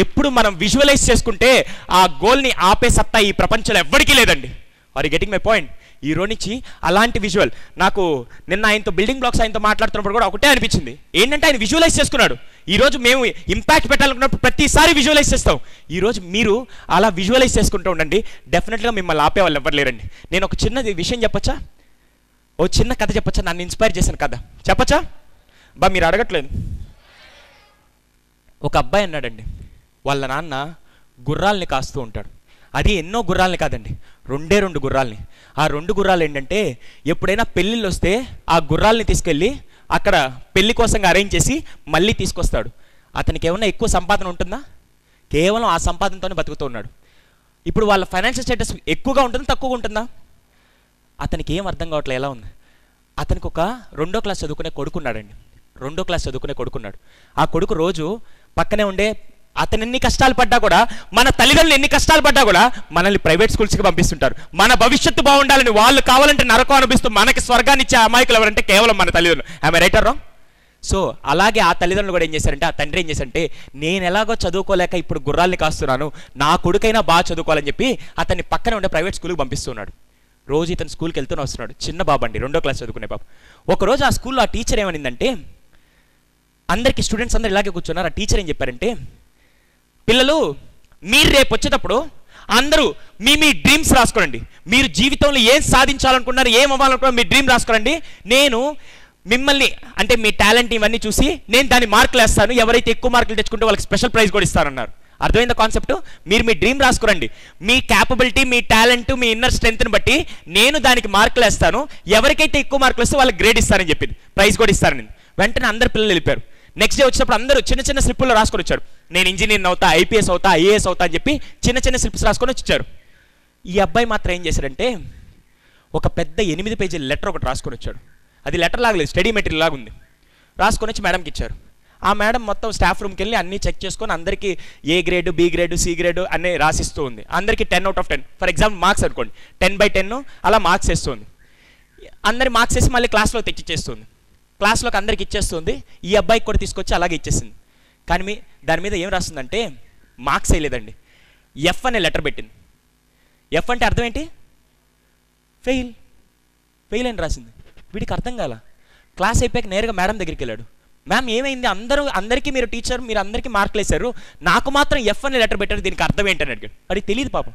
ఎప్పుడు మనం విజువలైజ్ చేసుకుంటే ఆ గోల్ని ఆపే సత్తా ఈ ప్రపంచంలో ఎవ్వరికీ లేదండి. Are you getting my point? ఈ రోజు నుంచి అలాంటి విజువల్ నాకు నిన్న ఆయనతో బిల్డింగ్ బ్లాక్స్ ఆయనతో మాట్లాడుతున్నప్పుడు కూడా ఒకటే అనిపించింది, ఏంటంటే ఆయన విజువలైజ్ చేసుకున్నాడు. ఈరోజు మేము ఇంపాక్ట్ పెట్టాలనుకున్నప్పుడు ప్రతిసారి విజువలైజ్ చేస్తాం. ఈరోజు మీరు అలా విజువలైజ్ చేసుకుంటూ ఉండండి, డెఫినెట్గా మిమ్మల్ని ఆపే వాళ్ళు ఎవ్వరు లేరండి. నేను ఒక చిన్న విషయం చెప్పచ్చా, ఓ చిన్న కథ చెప్పచ్చా, నన్ను ఇన్స్పైర్ చేసిన కథ చెప్పచ్చా? మీరు అడగట్లేదు. ఒక అబ్బాయి అన్నాడండి, వాళ్ళ నాన్న గుర్రాల్ని కాస్తూ ఉంటాడు. అది ఎన్నో గుర్రాలని కాదండి, 2 గుర్రాలని. ఆ 2 గుర్రాలు ఏంటంటే ఎప్పుడైనా పెళ్ళిళ్ళు వస్తే ఆ గుర్రాలని తీసుకెళ్ళి అక్కడ పెళ్లి కోసంగా అరేంజ్ చేసి మళ్ళీ తీసుకొస్తాడు. అతనికి ఏమన్నా ఎక్కువ సంపాదన ఉంటుందా? కేవలం ఆ సంపాదనతోనే బతుకుతూ ఉన్నాడు. ఇప్పుడు వాళ్ళ ఫైనాన్షియల్ స్టేటస్ ఎక్కువగా ఉంటుందా తక్కువగా ఉంటుందా? అతనికి ఏం అర్థం కావట్లేదు. ఎలా ఉంది? అతనికి ఒక 2వ క్లాస్ చదువుకునే కొడుకున్నాడండి. 2వ క్లాస్ చదువుకునే కొడుకున్నాడు. ఆ కొడుకు రోజు పక్కనే ఉండే అతను ఎన్ని కష్టాలు పడ్డా కూడా, మన తల్లిదండ్రులు ఎన్ని కష్టాలు పడ్డా కూడా మనల్ని ప్రైవేట్ స్కూల్స్కి పంపిస్తుంటారు. మన భవిష్యత్తు బాగుండాలని, వాళ్ళు కావాలంటే నరకం అనిపిస్తూ మనకి స్వర్గాన్ని ఇచ్చే అమాయకులు ఎవరంటే కేవలం మన తల్లిదండ్రులు. ఆమె రైట్ ఆర్ రాంగ్? సో అలాగే ఆ తల్లిదండ్రులు కూడా ఏం చేశారంటే, ఆ తండ్రి ఏం చేశారంటే నేను ఎలాగో చదువుకోలేక ఇప్పుడు గుర్రాల్ని కాస్తున్నాను, నా కొడుకైనా బాగా చదువుకోవాలని చెప్పి అతన్ని పక్కనే ఉండే ప్రైవేట్ స్కూల్కి పంపిస్తున్నాడు. రోజు ఇతను స్కూల్కి వెళ్తూనే వస్తున్నాడు. చిన్న బాబు అండి, 2వ క్లాస్ చదువుకునే బాబు. ఒకరోజు ఆ స్కూల్లో ఆ టీచర్ ఏమనిందంటే, అందరికీ స్టూడెంట్స్ అందరూ ఇలాగే కూర్చున్నారు. ఆ టీచర్ ఏం చెప్పారంటే, పిల్లలు మీరు రేపు వచ్చేటప్పుడు అందరూ మీ డ్రీమ్స్ రాసుకోండి. మీరు జీవితంలో ఏం సాధించాలనుకున్నారు, ఏం అవ్వాలనుకున్నారు, మీ డ్రీమ్ రాసుకోండి. నేను మిమ్మల్ని అంటే మీ టాలెంట్ ఇవన్నీ చూసి నేను దాని మార్కులు వేస్తాను. ఎవరైతే ఎక్కువ మార్కులు తెచ్చుకుంటే వాళ్ళకి స్పెషల్ ప్రైజ్ కూడా ఇస్తానన్నారు. అర్థమైందా కాన్సెప్ట్? మీరు మీ డ్రీమ్ రాసుకోరండి, మీ క్యాపబిలిటీ, మీ టాలెంట్, మీ ఇన్నర్ స్ట్రెంత్ని బట్టి నేను దానికి మార్కులు వేస్తాను. ఎవరికైతే ఎక్కువ మార్కులు వస్తే వాళ్ళకి గ్రేడ్ ఇస్తానని చెప్పింది, ప్రైజ్ కూడా ఇస్తానని. వెంటనే అందరు పిల్లలు వెళ్ళిపోయారు. నెక్స్ట్ డే వచ్చినప్పుడు అందరూ చిన్న చిన్న స్లిప్పుల్లో రాసుకొని వచ్చారు. నేను ఇంజనీర్ అవుతా, ఐపీఎస్ అవుతా, ఐఏఎస్ అవుతా అని చెప్పి చిన్న చిన్న స్లిప్స్ రాసుకొని వచ్చారు. ఈ అబ్బాయి మాత్రం ఏం చేశారంటే ఒక పెద్ద 8 పేజీల లెటర్ ఒకటి రాసుకొని వచ్చాడు. అది లెటర్ లాగలేదు, స్టడీ మెటీరియల్ లాగా ఉంది. రాసుకొని వచ్చి మేడంకి ఇచ్చారు. ఆ మేడం మొత్తం స్టాఫ్ రూమ్కి వెళ్ళి అన్నీ చెక్ చేసుకొని అందరికీ A grade, B grade, C grade అన్నీ రాసిస్తూ ఉంది. అందరికీ 10 out of 10 for example marks అనుకోండి, 10/10 అలా మార్క్స్ వేస్తుంది. అందరి మార్క్స్ వేసి మళ్ళీ క్లాస్లో తెచ్చిచ్చేస్తుంది. క్లాస్లోకి అందరికి ఇచ్చేస్తుంది. ఈ అబ్బాయికి కూడా తీసుకొచ్చి అలాగే ఇచ్చేసింది. కానీ దాని మీద ఏం రాస్తుందంటే మార్క్స్ వేయలేదండి, ఎఫ్ అనే లెటర్ పెట్టింది. ఎఫ్ అంటే అర్థం ఏంటి? ఫెయిల్, ఫెయిల్ అని రాసింది. వీడికి అర్థం కాల. క్లాస్ అయిపోయాక నేరుగా మేడం దగ్గరికి వెళ్ళాడు. మ్యామ్ ఏమైంది, అందరికీ మీరు టీచర్, మీరు అందరికీ మార్కులు వేశారు, నాకు మాత్రం ఎఫ్ అనే లెటర్ పెట్టారు, దీనికి అర్థం ఏంటని అడిగాడు. అది తెలియదు పాపం.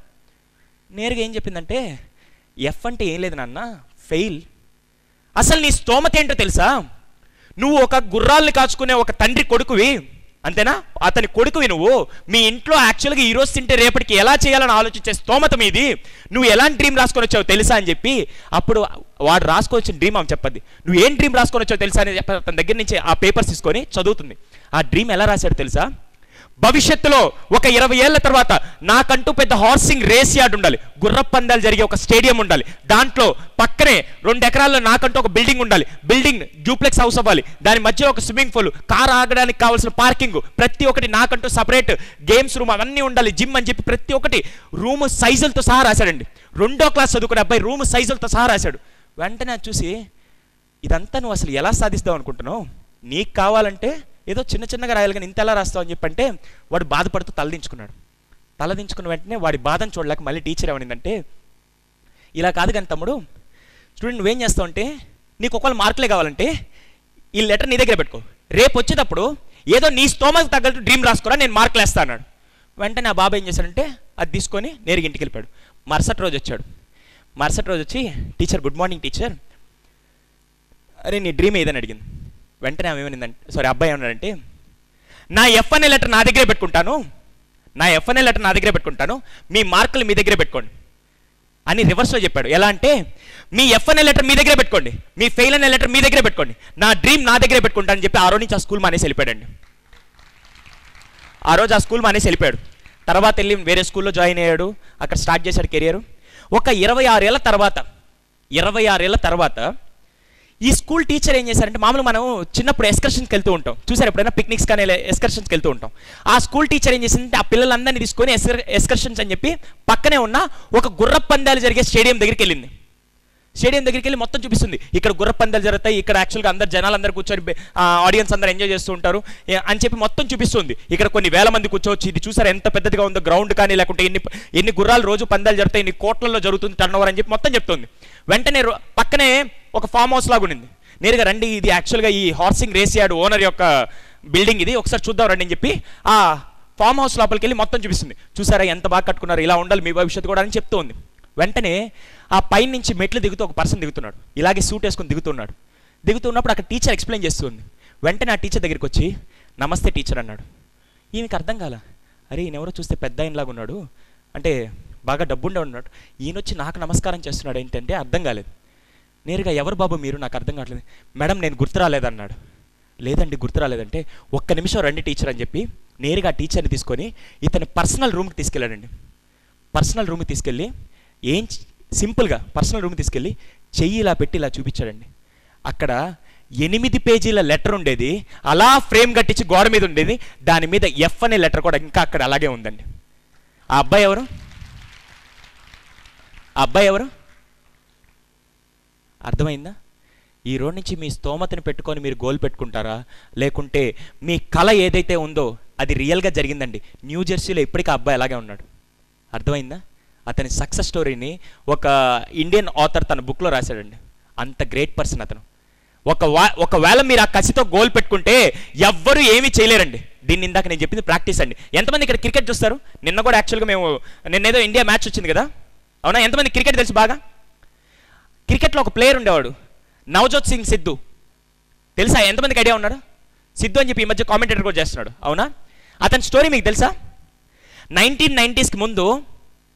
నేరుగా ఏం చెప్పిందంటే ఎఫ్ అంటే ఏం లేదు నాన్న, ఫెయిల్. అసలు నీ స్తోమత ఏంటో తెలుసా? నువ్వు ఒక గుర్రాల్ని కాచుకునే ఒక తండ్రి కొడుకువి, అంతేనా? అతని కొడుకువి నువ్వు. మీ ఇంట్లో యాక్చువల్గా ఈరోజు తింటే రేపటికి ఎలా చేయాలని ఆలోచించే స్తోమత మీది. నువ్వు ఎలాంటి డ్రీమ్ రాసుకొని వచ్చావు తెలుసా అని చెప్పి అప్పుడు వాడు రాసుకోవచ్చిన డ్రీమ్ ఆమె చెప్పద్ది. నువ్వు ఏం డ్రీమ్ రాసుకొని వచ్చావు తెలుసా అని చెప్పి తన దగ్గర నుంచి ఆ పేపర్స్ తీసుకొని చదువుతుంది. ఆ డ్రీమ్ ఎలా రాశాడు తెలుసా? భవిష్యత్తులో ఒక 20 ఏళ్ల తర్వాత నాకంటూ పెద్ద హార్సింగ్ రేస్ యార్డ్ ఉండాలి, గుర్రపు పందాలు జరిగే ఒక స్టేడియం ఉండాలి, దాంట్లో పక్కనే 2 ఎకరాల్లో నాకంటూ ఒక బిల్డింగ్ ఉండాలి, బిల్డింగ్ డూప్లెక్స్ హౌస్ అవ్వాలి, దాని మధ్యలో ఒక స్విమ్మింగ్ పూల్, కార్ ఆగడానికి కావాల్సిన పార్కింగ్, ప్రతి ఒక్కటి నాకంటూ సపరేట్ గేమ్స్ రూమ్ అవన్నీ ఉండాలి, జిమ్ అని చెప్పి ప్రతి ఒక్కటి రూమ్ సైజులతో సహా రాశాడండి. 2వ క్లాస్ చదువుకునే అబ్బాయి రూమ్ సైజులతో సహా రాశాడు. వెంటనే చూసి ఇదంతా నువ్వు అసలు ఎలా సాధిస్తావు అనుకుంటున్నావు, నీకు కావాలంటే ఏదో చిన్న చిన్నగా రాయాలి కానీ ఇంత ఎలా రాస్తావు అని చెప్పంటే వాడు బాధపడుతూ తలదించుకున్నాడు. తలదించుకున్న వెంటనే వాడి బాధను చూడలేక మళ్ళీ టీచర్ ఏమనిందంటే, ఇలా కాదు కానీ తమ్ముడు, స్టూడెంట్ నువ్వేం చేస్తావు అంటే నీకు ఒకవేళ మార్కులే కావాలంటే ఈ లెటర్ నీ దగ్గర పెట్టుకో, రేపు వచ్చేటప్పుడు ఏదో నీ స్తోమకు తగ్గట్టు డ్రీమ్ రాసుకోరా, నేను మార్కులు వేస్తా అన్నాడు. వెంటనే ఆ బాబా ఏం చేశాడంటే అది తీసుకొని నేరుగా ఇంటికి వెళ్ళిపోయాడు. మరుసటి రోజు వచ్చాడు. మరుసటి రోజు వచ్చి టీచర్ గుడ్ మార్నింగ్ టీచర్, అరే నీ డ్రీమ్ ఏదని అడిగింది. వెంటనే ఆమె ఏమనిందంటే అబ్బాయి ఏమన్నాడంటే నా ఎఫ్ఎన్ఏ లెటర్ నా దగ్గరే పెట్టుకుంటాను, నా ఎఫ్ఎన్ఏ లెటర్ నా దగ్గరే పెట్టుకుంటాను, మీ మార్కులు మీ దగ్గరే పెట్టుకోండి అని రివర్స్లో చెప్పాడు. ఎలా అంటే మీ ఎఫ్ఎన్ఏ లెటర్ మీ దగ్గరే పెట్టుకోండి, మీ ఫెయిల్ అనే లెటర్ మీ దగ్గరే పెట్టుకోండి, నా డ్రీమ్ నా దగ్గరే పెట్టుకుంటానని చెప్పి ఆ రోజు నుంచి ఆ స్కూల్ మానేసి వెళ్ళిపోయాడండి. ఆ రోజు ఆ స్కూల్ మానేసి వెళ్ళిపోయాడు. తర్వాత వెళ్ళి వేరే స్కూల్లో జాయిన్ అయ్యాడు, అక్కడ స్టార్ట్ చేశాడు కెరియర్. ఒక 26 ఏళ్ళ తర్వాత ఈ స్కూల్ టీచర్ ఏం చేశారంటే, మామూలు మనం చిన్నప్పుడు ఎక్స్కర్షన్స్కి వెళ్తూ ఉంటాం, చూసారు ఎప్పుడైనా పిక్నిక్స్ కానీ ఎక్స్కర్షన్స్కి వెళ్తూ ఉంటాం. ఆ స్కూల్ టీచర్ ఏం చేసిందంటే ఆ పిల్లలందరినీ తీసుకొని ఎక్స్కర్షన్స్ అని చెప్పి పక్కనే ఉన్న ఒక గుర్రపు పందాలు జరిగే స్టేడియం దగ్గరికి వెళ్ళింది. స్టేడియం దగ్గరికి వెళ్ళి మొత్తం చూపిస్తుంది, ఇక్కడ గుర్రపు పందాలు జరుగుతాయి, ఇక్కడ యాక్చువల్గా అందరు జనాలందరూ కూర్చొని ఆడియన్స్ అందరూ ఎంజాయ్ చేస్తూ ఉంటారు అని చెప్పి మొత్తం చూపిస్తుంది. ఇక్కడ కొన్ని వేల మంది కూర్చోవచ్చు, ఇది చూసారు ఎంత పెద్దదిగా ఉందో గ్రౌండ్ కానీ, లేకుంటే ఎన్ని గుర్రాలు రోజు పందాలు జరుగుతాయి, ఎన్ని కోట్లలో జరుగుతుంది టర్న్ ఓవర్ అని చెప్పి మొత్తం చెప్తుంది. వెంటనే పక్కనే ఒక ఫామ్ హౌస్ లాగా ఉండింది. నేరుగా రండి, ఇది యాక్చువల్గా ఈ హార్సింగ్ రేస్ యార్డ్ ఓనర్ యొక్క బిల్డింగ్, ఇది ఒకసారి చూద్దాం రండి అని చెప్పి ఆ ఫామ్ హౌస్ లోపలికి వెళ్ళి మొత్తం చూపిస్తుంది. చూసారా ఎంత బాగా కట్టుకున్నారు, ఇలా ఉండాలి మీ భవిష్యత్తు కూడా అని చెప్తూ ఉంది. వెంటనే ఆ పైన నుంచి మెట్లు దిగుతూ ఒక పర్సన్ దిగుతున్నాడు, ఇలాగే సూట్ వేసుకొని దిగుతున్నప్పుడు అక్కడ టీచర్ ఎక్స్ప్లెయిన్ చేస్తుంది. వెంటనే ఆ టీచర్ దగ్గరికి వచ్చి నమస్తే టీచర్ అన్నాడు. ఈయనకి అర్థం కాల, అరే ఈయన ఎవరో చూస్తే పెద్ద ఆయనలాగా ఉన్నాడు, అంటే బాగా డబ్బుండే ఉన్నాడు, ఈయన వచ్చి నాకు నమస్కారం చేస్తున్నాడు ఏంటంటే అర్థం కాలేదు. నేరుగా ఎవరు బాబు మీరు, నాకు అర్థం కావట్లేదు. మేడం నేను గుర్తు రాలేదన్నాడు. లేదండి గుర్తు రాలేదంటే ఒక్క నిమిషం రండి టీచర్ అని చెప్పి నేరుగా టీచర్ని తీసుకొని ఇతని పర్సనల్ రూమ్కి తీసుకెళ్ళాడండి. పర్సనల్ రూమ్కి తీసుకెళ్ళి సింపుల్గా పర్సనల్ రూమ్కి తీసుకెళ్ళి చెయ్యి ఇలా పెట్టి ఇలా చూపించాడండి. అక్కడ 8 పేజీల లెటర్ ఉండేది, అలా ఫ్రేమ్ కట్టించి గోడ మీద ఉండేది, దాని మీద ఎఫ్ అనే లెటర్ కూడా ఇంకా అక్కడ అలాగే ఉందండి. ఆ అబ్బాయి ఎవరు అర్థమైందా? ఈ రోజు నుంచి మీ స్తోమతని పెట్టుకొని మీరు గోల్ పెట్టుకుంటారా, లేకుంటే మీ కళ ఏదైతే ఉందో అది రియల్గా జరిగిందండి. న్యూ జెర్సీలో ఇప్పటికీ ఆ అబ్బాయి అలాగే ఉన్నాడు. అర్థమైందా? అతని సక్సెస్ స్టోరీని ఒక ఇండియన్ ఆథర్ తన బుక్లో రాశాడండి. అంత గ్రేట్ పర్సన్ అతను. ఒకవేళ మీరు ఆ కసితో గోల్ పెట్టుకుంటే ఎవ్వరూ ఏమీ చేయలేరండి. దీన్ని ఇందాక నేను చెప్పింది ప్రాక్టీస్ అండి. ఎంతమంది ఇక్కడ క్రికెట్ చూస్తారు? నిన్న కూడా యాక్చువల్గా నిన్నేదో ఇండియా మ్యాచ్ వచ్చింది కదా, అవునా? ఎంతమంది క్రికెట్ తెలుసు బాగా? క్రికెట్లో ఒక ప్లేయర్ ఉండేవాడు, నవజోత్ సింగ్ సిద్ధు. తెలుసా? ఎంతమందికి ఐడియా ఉన్నాడు? సిద్ధు అని చెప్పి ఈ మధ్య కామెంటేటర్ కూడా చేస్తున్నాడు, అవునా? అతని స్టోరీ మీకు తెలుసా? 1990s ముందు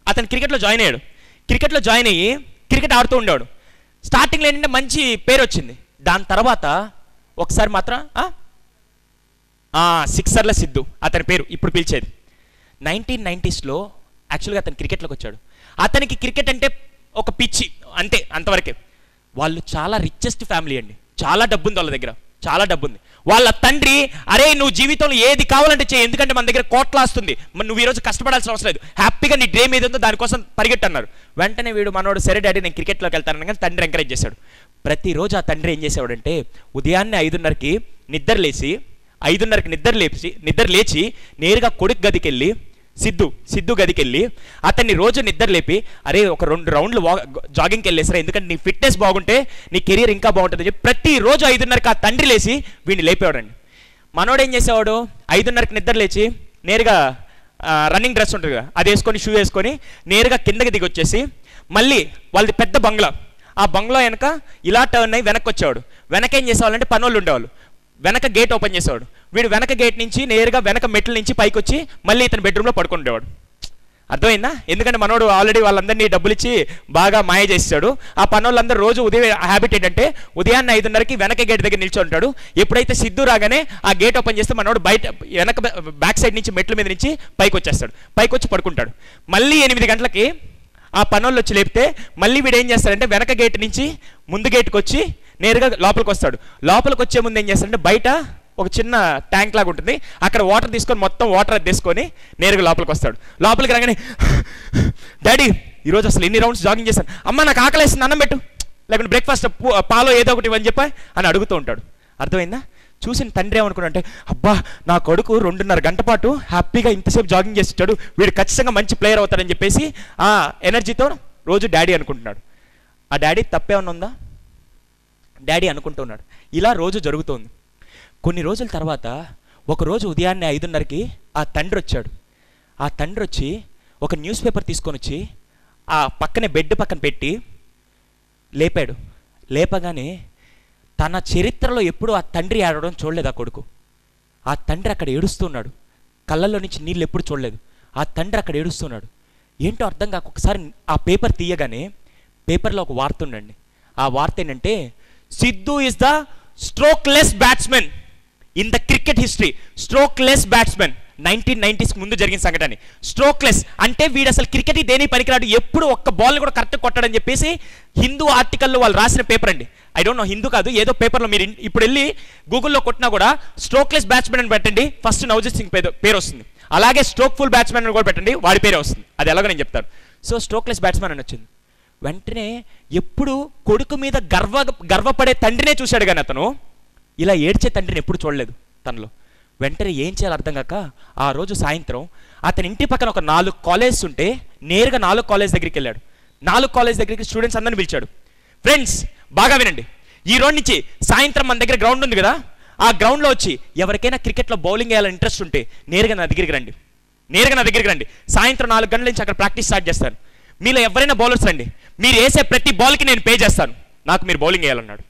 అతను క్రికెట్లో జాయిన్ అయ్యాడు. క్రికెట్లో జాయిన్ అయ్యి క్రికెట్ ఆడుతూ ఉండేవాడు. స్టార్టింగ్లో ఏంటంటే మంచి పేరు వచ్చింది. దాని తర్వాత ఒకసారి మాత్రం సిక్సర్ల సిద్ధు అతని పేరు ఇప్పుడు పిలిచేది. 1990sలో యాక్చువల్గా అతను క్రికెట్లోకి వచ్చాడు. అతనికి క్రికెట్ అంటే ఒక పిచ్చి, అంతే, అంతవరకే. వాళ్ళు చాలా రిచెస్ట్ ఫ్యామిలీ అండి, చాలా డబ్బు ఉంది వాళ్ళ దగ్గర, చాలా డబ్బు ఉంది. వాళ్ళ తండ్రి, అరే నువ్వు జీవితంలో ఏది కావాలంటే చేయి, ఎందుకంటే మన దగ్గర కోట్ల వస్తుంది, నువ్వు ఈరోజు కష్టపడాల్సిన అవసరం లేదు, హ్యాపీగా నీ డ్రీమ్ ఏది ఉందో దానికోసం పరిగెట్టు అన్నారు. వెంటనే వీడు మనోడు సరే డాడీ నేను క్రికెట్లోకి వెళ్తాను కానీ తండ్రి ఎంకరేజ్ చేశాడు. ప్రతిరోజు ఆ తండ్రి ఏం చేసేవాడంటే ఉదయాన్నే 5:30కి నిద్ర లేచి నేరుగా కొడుకు గదికి వెళ్ళి సిద్ధు గదికి వెళ్ళి అతన్ని రోజు నిద్ర లేపి, అరే ఒక 2 రౌండ్లు జాగింగ్కి వెళ్ళేసరా, ఎందుకంటే నీ ఫిట్నెస్ బాగుంటే నీ కెరీర్ ఇంకా బాగుంటుంది చెప్పి ప్రతిరోజు 5:30కి ఆ తండ్రి లేచి వీడిని లేపేవాడండి. మనోడు ఏం చేసేవాడు, 5:30కి నిద్ర లేచి నేరుగా రన్నింగ్ డ్రెస్ ఉంటుంది కదా, అది వేసుకొని షూ వేసుకొని నేరుగా కిందకి దిగి వచ్చేసి మళ్ళీ వాళ్ళది పెద్ద బంగ్లా, ఆ బంగ్లా వెనక ఇలా టర్న్ అయ్యి వెనక్కి వచ్చేవాడు. వెనక ఏం చేసేవాళ్ళంటే పనోళ్ళు ఉండేవాళ్ళు, వెనక గేట్ ఓపెన్ చేసేవాడు. వీడు వెనక గేట్ నుంచి నేరుగా వెనక మెట్ల నుంచి పైకి వచ్చి మళ్ళీ ఇతని బెడ్రూమ్లో పడుకుండేవాడు. అర్థమైందా? ఎందుకంటే మనోడు ఆల్రెడీ వాళ్ళందరినీ డబ్బులు ఇచ్చి బాగా మాయ చేస్తాడు. ఆ పనోళ్ళందరూ రోజు ఉదయం హ్యాబిట్ ఏంటంటే ఉదయాన్నే 5:30కి వెనక గేట్ దగ్గర నిల్చొని ఉంటాడు. ఎప్పుడైతే సిద్ధు రాగానే ఆ గేట్ ఓపెన్ చేస్తే మనోడు బయట వెనక బ్యాక్ సైడ్ నుంచి మెట్ల మీద నుంచి పైకి వచ్చేస్తాడు. పైకి వచ్చి పడుకుంటాడు. మళ్ళీ 8 గంటలకి ఆ పనోళ్ళు వచ్చి లేపితే మళ్ళీ వీడు ఏం చేస్తాడంటే వెనక గేట్ నుంచి ముందు గేట్కి వచ్చి నేరుగా లోపలికి వస్తాడు. లోపలికి వచ్చే ముందు ఏం చేస్తాడంటే బయట ఒక చిన్న ట్యాంక్ లాగా ఉంటుంది, అక్కడ వాటర్ తీసుకొని మొత్తం వాటర్ తీసుకొని నేరుగా లోపలికి వస్తాడు. లోపలికి రాగానే డాడీ ఈరోజు అసలు ఎన్ని రౌండ్స్ జాగింగ్ చేశాను, అమ్మ నాకు ఆకలేస్తుంది అన్నం పెట్టు, లేకుంటే బ్రేక్ఫాస్ట్ పాలో ఏదో ఒకటి ఇవని చెప్పి అని అడుగుతూ ఉంటాడు. అర్థమైందా? చూసిన తండ్రి ఏమనుకున్నాడంటే అబ్బా నా కొడుకు 2.5 గంట పాటు హ్యాపీగా ఇంతసేపు జాగింగ్ చేస్తాడు, వీడు ఖచ్చితంగా మంచి ప్లేయర్ అవుతాడని చెప్పేసి ఆ ఎనర్జీతో రోజు డాడీ అనుకుంటున్నాడు. ఆ డాడీ తప్పేమన్నా ఉందా? డాడీ అనుకుంటున్నాడు. ఇలా రోజు జరుగుతోంది. కొన్ని రోజుల తర్వాత ఒకరోజు ఉదయాన్నే 5:30కి ఆ తండ్రి వచ్చాడు. ఆ తండ్రి వచ్చి ఒక న్యూస్ పేపర్ తీసుకొని వచ్చి ఆ పక్కనే బెడ్ పక్కన పెట్టి లేపాడు. లేపగానే తన చరిత్రలో ఎప్పుడూ ఆ తండ్రి ఏడవడం చూడలేదు ఆ కొడుకు. ఆ తండ్రి అక్కడ ఏడుస్తున్నాడు. కళ్ళల్లో నుంచి నీళ్ళు ఎప్పుడు చూడలేదు. ఆ తండ్రి అక్కడ ఏడుస్తున్నాడు. ఏంటో అర్థం కాక ఒకసారి ఆ పేపర్ తీయగానే పేపర్లో ఒక వార్త ఉండండి. ఆ వార్త ఏంటంటే Sidhu is the strokeless batsmen in the cricket history. Strokeless batsmen 1990s ముందు జరిగిన సంఘటన. స్ట్రోక్లెస్ అంటే వీడు అసలు క్రికెట్ దేని పనికిరాడు, ఎప్పుడు ఒక్క బాల్ కూడా కరెక్ట్ కొట్టాడని చెప్పేసి హిందూ ఆర్టికల్లో వాళ్ళు రాసిన పేపర్ అండి. ఐ డోంట్ నో, హిందూ కాదు ఏదో పేపర్లో మీరు ఇప్పుడు వెళ్ళి గూగుల్లో కొట్టినా కూడా స్ట్రోక్లెస్ బ్యాట్స్మెన్ అని పెట్టండి, ఫస్ట్ నవజీత్ సింగ్ పేరు వస్తుంది. అలాగే స్ట్రోక్ ఫుల్ బ్యాట్స్మెన్ అని కూడా పెట్టండి, వాడి పేరే వస్తుంది. అది ఎలాగో నేను చెప్తాను. సో స్ట్రోక్లెస్ బ్యాట్స్మెన్ అని వచ్చింది. వెంటనే ఎప్పుడు కొడుకు మీద గర్వపడే తండ్రినే చూశాడు కానీ అతను ఇలా ఏడ్చే తండ్రిని ఎప్పుడు చూడలేదు తనలో. వెంటనే ఏం చేయాలో అర్థం కాక ఆ రోజు సాయంత్రం అతని ఇంటి పక్కన ఒక 4 కాలేజెస్ ఉంటే నేరుగా 4 కాలేజ్ దగ్గరికి వెళ్ళాడు. 4 కాలేజ్ దగ్గరికి స్టూడెంట్స్ అందరిని పిలిచాడు. ఫ్రెండ్స్ బాగా వినండి, ఈ రోజు నుంచి సాయంత్రం మన దగ్గర గ్రౌండ్ ఉంది కదా, ఆ గ్రౌండ్లో వచ్చి ఎవరికైనా క్రికెట్లో బౌలింగ్ వేయాలని ఇంట్రెస్ట్ ఉంటే నేరుగా నా దగ్గరికి రండి. సాయంత్రం 4 గంటల నుంచి అక్కడ ప్రాక్టీస్ స్టార్ట్ చేస్తాను. మీలో ఎవరైనా బౌలర్స్ రండి, మీరు వేసే ప్రతి బాల్కి నేను పే చేస్తాను, నాకు మీరు బౌలింగ్ వేయాలన్నాడు.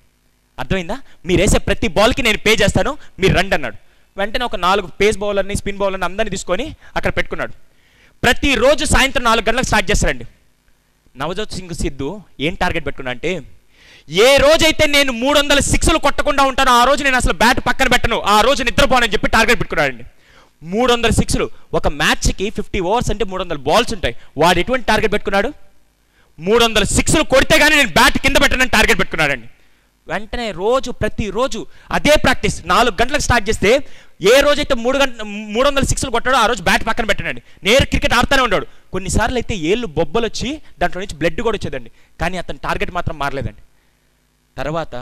అర్థమైందా? మీరు వేసే ప్రతి బాల్కి నేను పే చేస్తాను, మీరు రండి అన్నాడు. వెంటనే ఒక 4 పేస్ బౌలర్ని స్పిన్ బౌలర్ని అందరినీ తీసుకొని అక్కడ పెట్టుకున్నాడు. ప్రతిరోజు సాయంత్రం 4 గంటలకు స్టార్ట్ చేస్తారండి. నవజోత్ సింగ్ సిద్ధు ఏం టార్గెట్ పెట్టుకున్నా అంటే ఏ రోజైతే నేను 300 సిక్స్లు కొట్టకుండా ఉంటానో ఆ రోజు నేను అసలు బ్యాట్ పక్కన పెట్టను, ఆ రోజు నిద్రపోనని చెప్పి టార్గెట్ పెట్టుకున్నాడండి. 300 సిక్స్లు, ఒక మ్యాచ్కి 50 ఓవర్స్ అంటే 300 బాల్స్ ఉంటాయి. వాడు ఎటువంటి టార్గెట్ పెట్టుకున్నాడు? 300 సిక్స్లు కొడితే కానీ నేను బ్యాట్ కింద పెట్టనని టార్గెట్ పెట్టుకున్నాడండి. వెంటనే ప్రతిరోజు అదే ప్రాక్టీస్. 4 గంటలకు స్టార్ట్ చేస్తే ఏ రోజైతే 300 సిక్స్లు కొట్టాడో ఆ రోజు బ్యాట్ పక్కన పెట్టాడండి. నేరు క్రికెట్ ఆడుతూనే ఉన్నాడు. కొన్నిసార్లు అయితే ఏళ్ళు బొబ్బలు వచ్చి దాంట్లో నుంచి బ్లడ్ కూడా వచ్చేదండి. కానీ అతని టార్గెట్ మాత్రం మారలేదండి. తర్వాత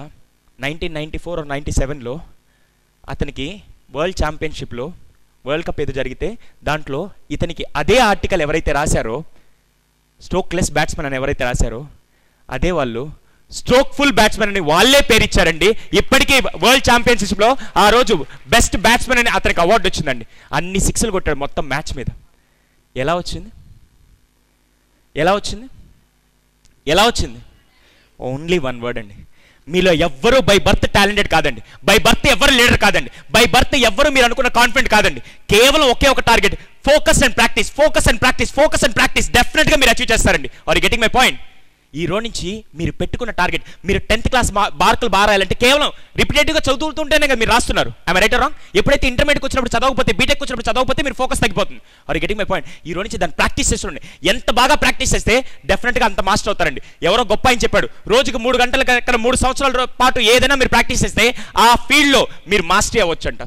1994 or 97లో అతనికి వరల్డ్ ఛాంపియన్షిప్లో వరల్డ్ కప్ ఏదో జరిగితే దాంట్లో ఇతనికి అదే ఆర్టికల్ ఎవరైతే రాశారో, స్ట్రోక్లెస్ బ్యాట్స్మెన్ అని ఎవరైతే రాశారో అదే వాళ్ళు స్ట్రోక్ ఫుల్ బ్యాట్స్మెన్ అని వాళ్ళే పేరిచ్చారండి. ఇప్పటికీ వరల్డ్ ఛాంపియన్షిప్లో ఆ రోజు బెస్ట్ బ్యాట్స్మెన్ అని అతనికి అవార్డు వచ్చిందండి. అన్ని సిక్స్లు కొట్టాడు మొత్తం మ్యాచ్ మీద. ఎలా వచ్చింది? ఓన్లీ 1 వర్డ్ అండి. మీలో ఎవ్వరూ బై బర్త్ టాలెంటెడ్ కాదండి, బై బర్త్ ఎవరు లీడర్ కాదండి, బై బర్త్ ఎవ్వరు మీరు అనుకున్న కాన్ఫిడెంట్ కాదండి. కేవలం ఒకే ఒక టార్గెట్, ఫోకస్ అండ్ ప్రాక్టీస్. డెఫినెట్గా మీరు అచీవ్ చేస్తారండి. Are you getting my point? ఈ రోజు నుంచి మీరు పెట్టుకున్న టార్గెట్, మీరు 10th క్లాస్ మార్కులు బాగా రాయాలంటే కేవలం రిపిటేటివ్గా చదువుతుంటేనే కదా మీరు రాస్తున్నారు. I right are wrong? ఎప్పుడైతే ఇంటర్మీడియట్కి వచ్చినప్పుడు చదవకపోతే, బీటెక్ వచ్చినప్పుడు చదవకపోతే మీరు ఫోకస్ తగ్గిపోతుంది. Are you getting my point? ఈ రోజు నుంచి దాన్ని ప్రాక్టీస్ చేస్తుండండి. ఎంత బాగా ప్రాక్టీస్ చేస్తే డెఫినెట్గా అంత మాస్టర్ అవుతారండి. ఎవరో గొప్ప అని చెప్పాడు, రోజుకు 3 గంటల కన్నా 3 సంవత్సరాల పాటు ఏదైనా మీరు ప్రాక్టీస్ చేస్తే ఆ ఫీల్డ్లో మీరు మాస్టరీ అవ్వచ్చు అంట.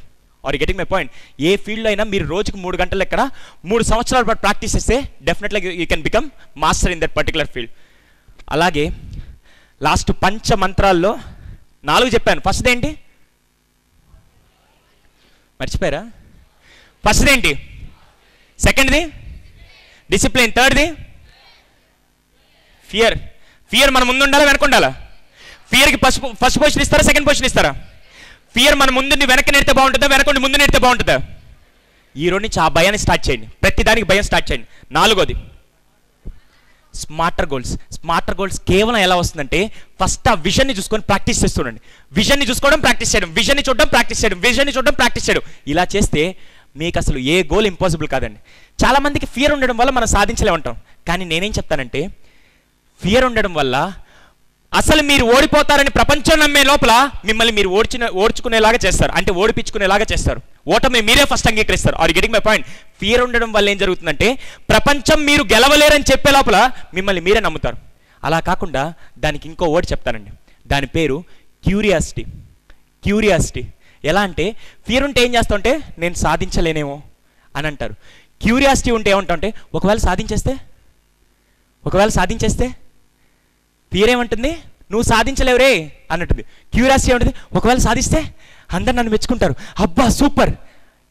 Are you getting my point? ఏ ఫీల్డ్లో అయినా మీరు రోజుకు 3 గంటల ఎక్కడ 3 సంవత్సరాల పాటు ప్రాక్టీస్ చేస్తే డెఫినెట్గా you can become master in that particular field. అలాగే లాస్ట్ పంచ మంత్రాల్లో 4 చెప్పాను. ఫస్ట్ ఏంటి మర్చిపోయారా? ఫస్ట్ ఏంటి? సెకండ్ది డిసిప్లిన్, థర్డ్ది ఫియర్ మన ముందు ఉండాలా వెనక ఉండాలా? ఫియర్కి ఫస్ట్ పొజిషన్ ఇస్తారా, సెకండ్ పొజిషన్ ఇస్తారా? ఫియర్ మన ముందు వెనక్కి నెడితే బాగుంటుందా, వెనక ముందు నెడితే బాగుంటుందా? ఈ రోజు నుంచి ఆ భయాన్ని స్టార్ట్ చేయండి. ప్రతిదానికి భయం స్టార్ట్ చేయండి. 4వది స్మార్టర్ గోల్స్ కేవలం ఎలా వస్తుందంటే ఫస్ట్ ఆ విజన్ని చూసుకొని ప్రాక్టీస్ చేస్తుండండి. విజన్ని చూసుకోవడం ప్రాక్టీస్ చేయడం, విజన్ని చూడడం ప్రాక్టీస్ చేయడం. ఇలా చేస్తే మీకు అసలు ఏ గోల్ ఇంపాసిబుల్ కాదండి. చాలామందికి ఫియర్ ఉండడం వల్ల మనం సాధించలే ఉంటాం. కానీ నేనేం చెప్తానంటే, ఫియర్ ఉండడం వల్ల అసలు మీరు ఓడిపోతారని ప్రపంచం నమ్మే లోపల మిమ్మల్ని మీరు ఓడ్చుకునేలాగా చేస్తారు, అంటే ఓడిపించుకునేలాగా చేస్తారు. ఓటమి మీరే ఫస్ట్ అంగీకరిస్తారు. Are getting my point? Fear ఉండడం వల్ల ఏం జరుగుతుందంటే, ప్రపంచం మీరు గెలవలేరని చెప్పే లోపల మిమ్మల్ని మీరే నమ్ముతారు. అలా కాకుండా దానికి ఇంకో వర్డ్ చెప్తానండి. దాని పేరు క్యూరియాసిటీ. క్యూరియాసిటీ ఎలా అంటే, ఫియర్ ఉంటే ఏం చేస్తామంటే నేను సాధించలేనేమో అని అంటారు. క్యూరియాసిటీ ఉంటే ఏమంటామంటే ఒకవేళ సాధించేస్తే ఫియర్ ఏమంటుంది, నువ్వు సాధించలేవురే అన్నట్టుంది. క్యూరియాసిటీ ఏమంటుంది, ఒకవేళ సాధిస్తే అందరు నన్ను మెచ్చుకుంటారు, అబ్బా సూపర్.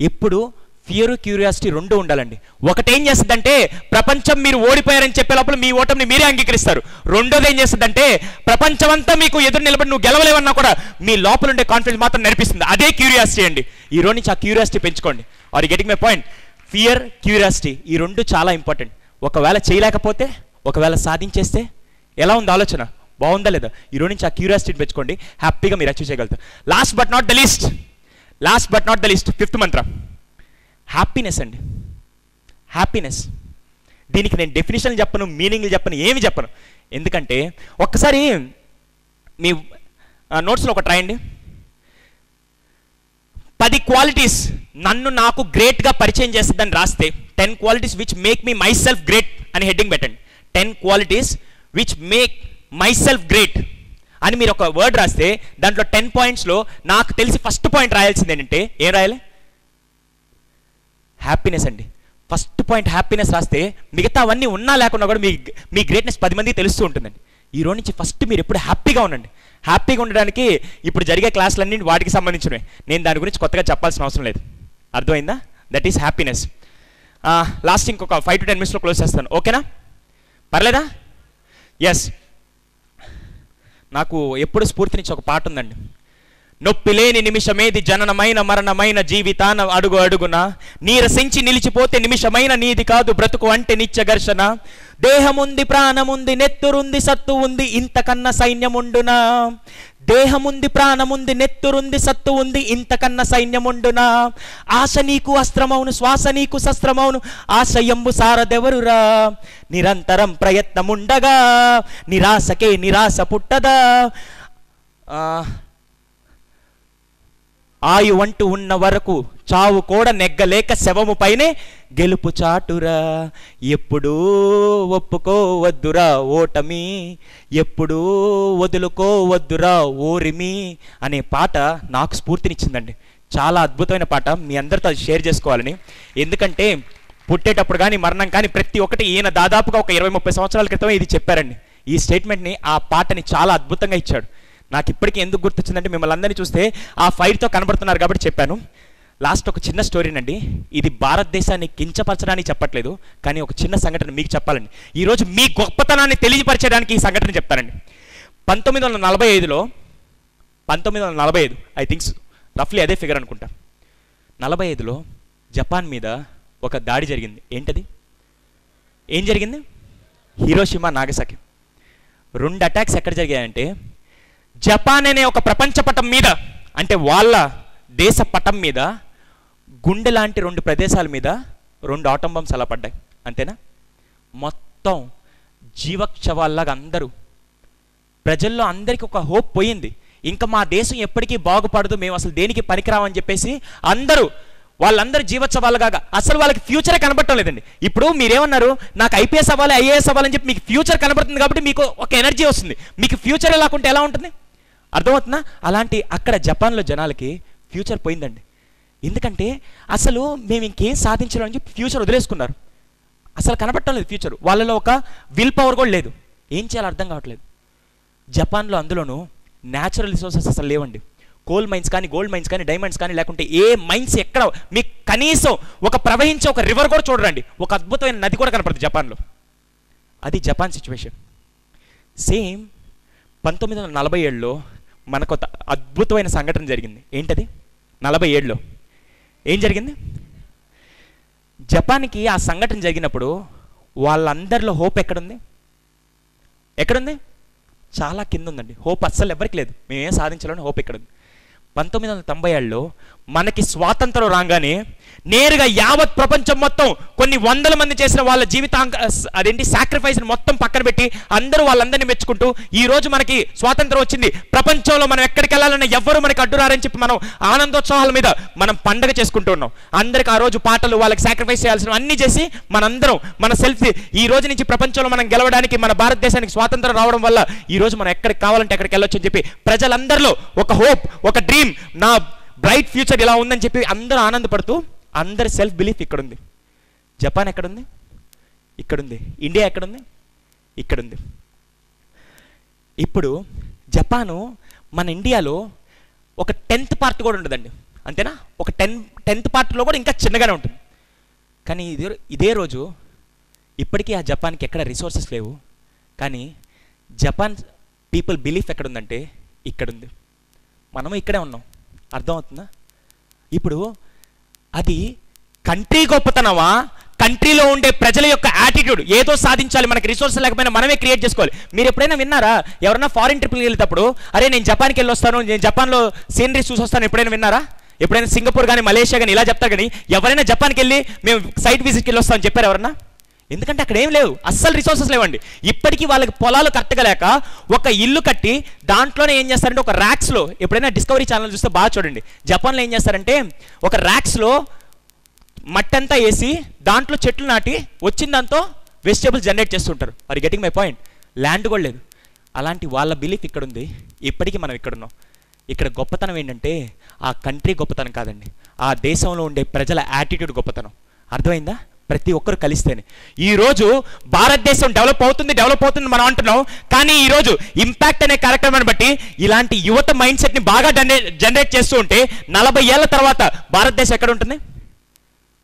ఎప్పుడు ఫియర్ క్యూరియాసిటీ రెండు ఉండాలండి. ఒకటేం చేస్తుందంటే ప్రపంచం మీరు ఓడిపోయారని చెప్పే లోపల మీ ఓటమిని మీరే అంగీకరిస్తారు. రెండోది ఏం చేస్తుందంటే ప్రపంచం అంతా మీకు ఎదురు నిలబడి నువ్వు గెలవలేవన్నా కూడా మీ లోపల ఉండే కాన్ఫిడెన్స్ మాత్రం నేర్పిస్తుంది. అదే క్యూరియాసిటీ అండి. ఈ రోజు నుంచి ఆ క్యూరియాసిటీ పెంచుకోండి. Are getting my point? Fear curiosity ఈ రెండు చాలా ఇంపార్టెంట్. ఒకవేళ చేయలేకపోతే, ఒకవేళ సాధించేస్తే ఎలా ఉంది ఆలోచన, బాగుందా లేదా? ఈ రోజు నుంచి ఆ క్యూరియాసిటీని పెంచుకోండి, హ్యాపీగా మీరు అచీవ్ చేయగలుగుతారు. Last but not the least fifth Mantra happiness అండి. హ్యాపీనెస్. దీనికి నేను డెఫినేషన్ చెప్పను, మీనింగ్లు చెప్పను, ఏమి చెప్పను. ఎందుకంటే ఒక్కసారి మీ నోట్స్లో ఒకటి రాయండి. 10 క్వాలిటీస్ నన్ను నాకు గ్రేట్గా పరిచయం చేస్తుందని రాస్తే 10 qualities which make me my self great అని హెడ్డింగ్ పెట్టండి. 10 qualities which make my self great అని మీరు ఒక వర్డ్ రాస్తే దాంట్లో 10 పాయింట్స్లో నాకు తెలిసి ఫస్ట్ పాయింట్ రాయాల్సింది ఏంటంటే, ఏం రాయాలి? హ్యాపీనెస్ అండి. ఫస్ట్ పాయింట్ హ్యాపీనెస్ రాస్తే మిగతా అవన్నీ ఉన్నా లేకున్నా కూడా మీ గ్రేట్నెస్ 10 మందికి తెలుస్తూ ఉంటుందండి. ఈ రోజు నుంచి ఫస్ట్ మీరు ఎప్పుడు హ్యాపీగా ఉండండి. హ్యాపీగా ఉండడానికి ఇప్పుడు జరిగే క్లాసులన్నీ వాటికి సంబంధించినవి. నేను దాని గురించి కొత్తగా చెప్పాల్సిన అవసరం లేదు. అర్థమైందా? That is happiness. లాస్ట్ ఇంకొక 5 to 10 minutesలో క్లోజ్ చేస్తాను. ఓకేనా? పర్లేదా? ఎస్. నాకు ఎప్పుడు స్ఫూర్తినిచ్చే ఒక పాట ఉందండి. నొప్పిలేని నిమిషమేది జననమైన మరణమైన జీవితాన అడుగు అడుగున నీరసించి నిలిచిపోతే నిమిషమైన నీది కాదు బ్రతుకు అంటే నిత్య ఘర్షణ. దేహముంది ప్రాణముంది నెత్తురుంది సత్తు ఉంది ఇంతకన్నా సైన్యముండునా. దేహముంది ప్రాణముంది నెత్తురుంది సత్తు ఉంది ఇంతకన్నా సైన్యముండునా. ఆశ నీకు అస్త్రమౌను శ్వాస నీకు శస్త్రమౌను ఆశయంబు సారదెవరురా. నిరంతరం ప్రయత్నముండగా నిరాశకే నిరాశ పుట్టదా. ఆయు అంటూ ఉన్న వరకు చావు కూడా నెగ్గలేక శవము పైనే గెలుపు చాటురా. ఎప్పుడూ ఒప్పుకోవద్దురా ఓటమి, ఎప్పుడూ వదులుకోవద్దురా ఓరిమి అనే పాట నాకు స్ఫూర్తినిచ్చిందండి. చాలా అద్భుతమైన పాట. మీ అందరితో అది షేర్ చేసుకోవాలని. ఎందుకంటే పుట్టేటప్పుడు కానీ మరణం కానీ ప్రతి ఒక్కటి ఈయన దాదాపుగా ఒక 20-30 సంవత్సరాల క్రితం ఇది చెప్పారండి. ఈ స్టేట్మెంట్ని, ఆ పాటని చాలా అద్భుతంగా ఇచ్చాడు. నాకు ఇప్పటికీ ఎందుకు గుర్తొచ్చిందంటే మిమ్మల్ని అందరినీ చూస్తే ఆ ఫైర్తో కనబడుతున్నారు కాబట్టి చెప్పాను. లాస్ట్ ఒక చిన్న స్టోరీనండి. ఇది భారతదేశాన్ని కించపరచడానికి చెప్పట్లేదు, కానీ ఒక చిన్న సంఘటన మీకు చెప్పాలండి. ఈరోజు మీ గొప్పతనాన్ని తెలియపరచడానికి ఈ సంఘటన చెప్తానండి. 1945 ఐ థింక్స్ రఫ్లీ అదే ఫిగర్ అనుకుంటా. 45లో జపాన్ మీద ఒక దాడి జరిగింది. ఏంటది? ఏం జరిగింది? Hiroshima Nagasaki. 2 అటాక్స్ ఎక్కడ జరిగాయంటే జపాన్ అనే ఒక ప్రపంచ పటం మీద, అంటే వాళ్ళ దేశ పటం మీద గుండె లాంటి 2 ప్రదేశాల మీద 2 ఆటం బాంబ్స్ అలా పడ్డాయి. అంతేనా? మొత్తం జీవక్షవాల్లాగా అందరూ, ప్రజల్లో అందరికీ ఒక హోప్ పోయింది. ఇంకా మా దేశం ఎప్పటికీ బాగుపడదు, మేము అసలు దేనికి పనికిరామని చెప్పేసి వాళ్ళందరూ జీవోత్సవాలుగా అసలు వాళ్ళకి ఫ్యూచరే కనబడటం లేదండి. ఇప్పుడు మీరేమన్నారు, నాకు ఐపీఎస్ అవ్వాలి ఐఏఎస్ అవ్వాలని చెప్పి మీకు ఫ్యూచర్ కనబడుతుంది కాబట్టి మీకు ఒక ఎనర్జీ వస్తుంది. మీకు ఫ్యూచర్ లేకుంటే ఎలా ఉంటుంది? అర్థమవుతుందా? అలాంటి అక్కడ జపాన్లో జనాలకి ఫ్యూచర్ పోయిందండి. ఎందుకంటే అసలు మేము ఇంకేం సాధించాలని చెప్పి ఫ్యూచర్ వదిలేసుకున్నారు. అసలు కనబడటం లేదు ఫ్యూచర్. వాళ్ళలో ఒక విల్ పవర్ కూడా లేదు. ఏం చేయాలో అర్థం కావట్లేదు. జపాన్లో అందులోనూ న్యాచురల్ రిసోర్సెస్ అసలు లేవండి. కోల్ మైన్స్ కానీ, గోల్డ్ మైన్స్ కానీ, డైమండ్స్ కానీ, లేకుంటే ఏ మైన్స్ ఎక్కడ మీకు కనీసం ఒక ప్రవహించే ఒక రివర్ కూడా చూడరండి. ఒక అద్భుతమైన నది కూడా కనపడుతుంది జపాన్లో. అది జపాన్ సిచ్యువేషన్. సేమ్ 1947లో మనకు ఒక అద్భుతమైన సంఘటన జరిగింది. ఏంటది? 47లో ఏం జరిగింది? జపాన్కి ఆ సంఘటన జరిగినప్పుడు వాళ్ళందరిలో హోప్ ఎక్కడుంది? చాలా కింద ఉందండి. హోప్ అస్సలు ఎవరికి లేదు. మేమేం సాధించాలని హోప్ ఎక్కడుంది? 1997లో మనకి స్వాతంత్రం రాగానే నేరుగా యావత్ ప్రపంచం మొత్తం కొన్ని వందల మంది చేసిన వాళ్ళ అదేంటి సాక్రిఫైస్ని మొత్తం పక్కన పెట్టి వాళ్ళందరినీ మెచ్చుకుంటూ ఈ రోజు మనకి స్వాతంత్రం వచ్చింది, ప్రపంచంలో మనం ఎక్కడికి వెళ్ళాలన్నా ఎవ్వరూ మనకి అడ్డురారని చెప్పి మనం ఆనందోత్సవాల మీద మనం పండగ చేసుకుంటూ ఉన్నాం. అందరికి ఆ రోజు పాటలు, వాళ్ళకి సాక్రిఫైస్ చేయాల్సిన అన్నీ చేసి మనందరం మన సెల్ఫ్ ఈ రోజు నుంచి ప్రపంచంలో మనం గెలవడానికి, మన భారతదేశానికి స్వాతంత్రం రావడం వల్ల ఈ రోజు మనం ఎక్కడికి కావాలంటే ఎక్కడికి వెళ్ళొచ్చు అని చెప్పి ప్రజలందరిలో ఒక హోప్, ఒక డ్రీమ్, నా బ్రైట్ ఫ్యూచర్ ఇలా ఉందని చెప్పి అందరూ ఆనందపడుతూ అందరి సెల్ఫ్ బిలీఫ్ ఇక్కడుంది. జపాన్ ఎక్కడుంది? ఇక్కడుంది. ఇండియా ఎక్కడుంది? ఇక్కడుంది. ఇప్పుడు జపాను మన ఇండియాలో ఒక 10th పార్ట్ కూడా ఉండదండి, అంతేనా? ఒక 10th పార్ట్లో కూడా ఇంకా చిన్నగానే ఉంటుంది. కానీ ఇదే రోజు ఇప్పటికీ ఆ జపాన్కి ఎక్కడ రిసోర్సెస్ లేవు, కానీ జపాన్ పీపుల్ బిలీఫ్ ఎక్కడుందంటే ఇక్కడుంది. మనము ఇక్కడే ఉన్నాం. అర్థమవుతుందా? ఇప్పుడు అది కంట్రీ గొప్పతనమా, కంట్రీలో ఉండే ప్రజల యొక్క యాటిట్యూడ్, ఏదో సాధించాలి, మనకి రిసోర్స్ లేకపోయినా మనమే క్రియేట్ చేసుకోవాలి. మీరు ఎప్పుడైనా విన్నారా? ఎవరైనా ఫారిన్ ట్రిప్కి వెళ్తేటప్పుడు అరే నేను జపాన్కి వెళ్ళి వస్తాను, నేను జపాన్లో సీనరీస్ చూసి వస్తాను, ఎప్పుడైనా విన్నారా? ఎప్పుడైనా సింగపూర్ కానీ మలేషియా కానీ ఇలా చెప్తారు, కానీ ఎవరైనా జపాన్కి వెళ్ళి మేము సైట్ విజిట్కి వెళ్ళి వస్తామని చెప్పారు ఎవరన్నా? ఎందుకంటే అక్కడ ఏం లేవు, అస్సలు రిసోర్సెస్ లేవండి. ఇప్పటికీ వాళ్ళకి పొలాలు కరెక్ట్గా లేక ఒక ఇల్లు కట్టి దాంట్లోనే ఏం చేస్తారంటే ఒక ర్యాక్స్లో, ఎప్పుడైనా డిస్కవరీ ఛానల్ చూస్తే బాగా చూడండి, జపాన్లో ఏం చేస్తారంటే ఒక ర్యాక్స్లో మట్టి అంతా వేసి దాంట్లో చెట్లు నాటి వచ్చిన దాంతో వెజిటేబుల్స్ జనరేట్ చేస్తుంటారు. మరి గెటింగ్ మై పాయింట్, ల్యాండ్ కూడా లేదు. అలాంటి వాళ్ళ బిలీఫ్ ఇక్కడ ఉంది, ఇప్పటికీ మనం ఇక్కడ ఉన్నాం. ఇక్కడ గొప్పతనం ఏంటంటే ఆ కంట్రీ గొప్పతనం కాదండి, ఆ దేశంలో ఉండే ప్రజల యాటిట్యూడ్ గొప్పతనం. అర్థమైందా? ప్రతి ఒక్కరు కలిస్తేనే ఈరోజు భారతదేశం డెవలప్ అవుతుంది మనం అంటున్నాం. కానీ ఈరోజు ఇంపాక్ట్ అనే కార్యక్రమాన్ని బట్టి ఇలాంటి యువత మైండ్ సెట్ని బాగా జనరేట్ చేస్తూ ఉంటే 40 ఏళ్ల తర్వాత భారతదేశం ఎక్కడ ఉంటుంది?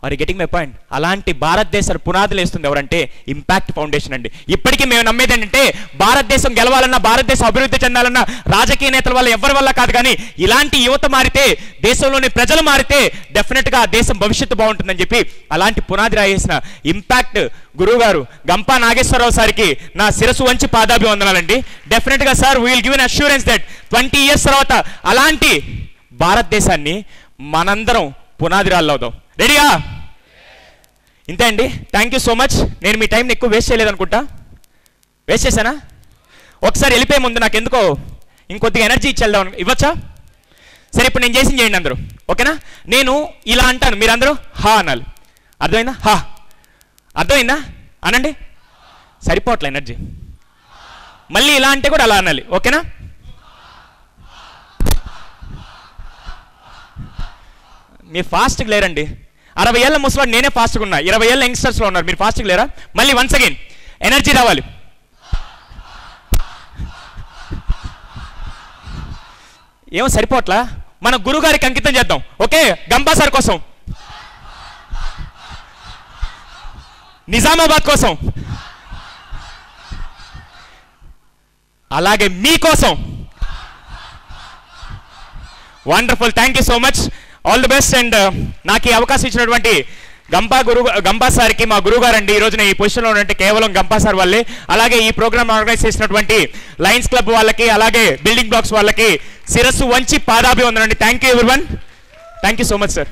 Are getting my point? అలాంటి భారతదేశ పునాదులు వేస్తుంది ఎవరంటే ఇంపాక్ట్ ఫౌండేషన్ అండి. ఇప్పటికీ మేము నమ్మేది ఏంటంటే భారతదేశం గెలవాలన్నా, భారతదేశం అభివృద్ధి చెందాలన్నా రాజకీయ నేతల వల్ల ఎవరి వల్ల కాదు, కానీ ఇలాంటి యువత మారితే, దేశంలోని ప్రజలు మారితే డెఫినెట్గా ఆ దేశం భవిష్యత్తు బాగుంటుందని చెప్పి అలాంటి పునాది రాయేసిన ఇంపాక్ట్ గురువు గారు గంపా నాగేశ్వరరావు సార్కి నా శిరస్సు వంచి పాదాభివందనాలండి. డెఫినెట్గా sir we will give an assurance that 20 years తర్వాత అలాంటి భారతదేశాన్ని మనందరం పునాది రాళ్ళు అవుదాం. రెడీయా? ఇంతే అండి. Thank you so much. నేను మీ టైంని ఎక్కువ వేస్ట్ చేయలేదనుకుంటా. వేస్ట్ చేశానా? ఒకసారి వెళ్ళిపోయే ముందు నాకు ఎందుకో ఇంకొద్దిగా ఎనర్జీ ఇచ్చేద్దాం, ఇవ్వచ్చా? సరే, ఇప్పుడు నేను చేసింది చేయండి అందరూ, ఓకేనా? నేను ఇలా అంటాను, మీరు అందరూ హా అనాలి. అర్థమైందా? హా. అర్థమైందా? అనండి. సరిపోవట్లే ఎనర్జీ. మళ్ళీ ఇలా అంటే కూడా అలా అనాలి, ఓకేనా? మీరు ఫాస్ట్గా లేరండి. 60 ఏళ్ళ ముసలాడు నేనే ఫాస్ట్గా ఉన్నా, 20 ఏళ్ళ యంగ్స్టర్స్లో ఉన్నారు, మీరు ఫాస్ట్గా లేరా? మళ్ళీ వన్స్ అగైన్ ఎనర్జీ రావాలి. ఏమో సరిపోట్లా, మన గురుగారికి అంకితం చేద్దాం, ఓకే? గంపా సార్ కోసం, నిజామాబాద్ కోసం, అలాగే మీకోసం. Wonderful, thank you so much, all the best. And నాకు ఈ అవకాశం ఇచ్చినటువంటి గంపా సార్కి, మా గురువు గారు అండి, ఈ రోజున ఈ పొజిషన్లో ఉన్నట్టు కేవలం గంపా సార్ వాళ్ళే. అలాగే ఈ ప్రోగ్రామ్ ఆర్గనైజ్ చేసినటువంటి లయన్స్ క్లబ్ వాళ్ళకి, అలాగే బిల్డింగ్ బ్లాక్స్ వాళ్ళకి శిరస్సు వంచి పాదాభివందనండి. Thank you everyone, thank you so much sir.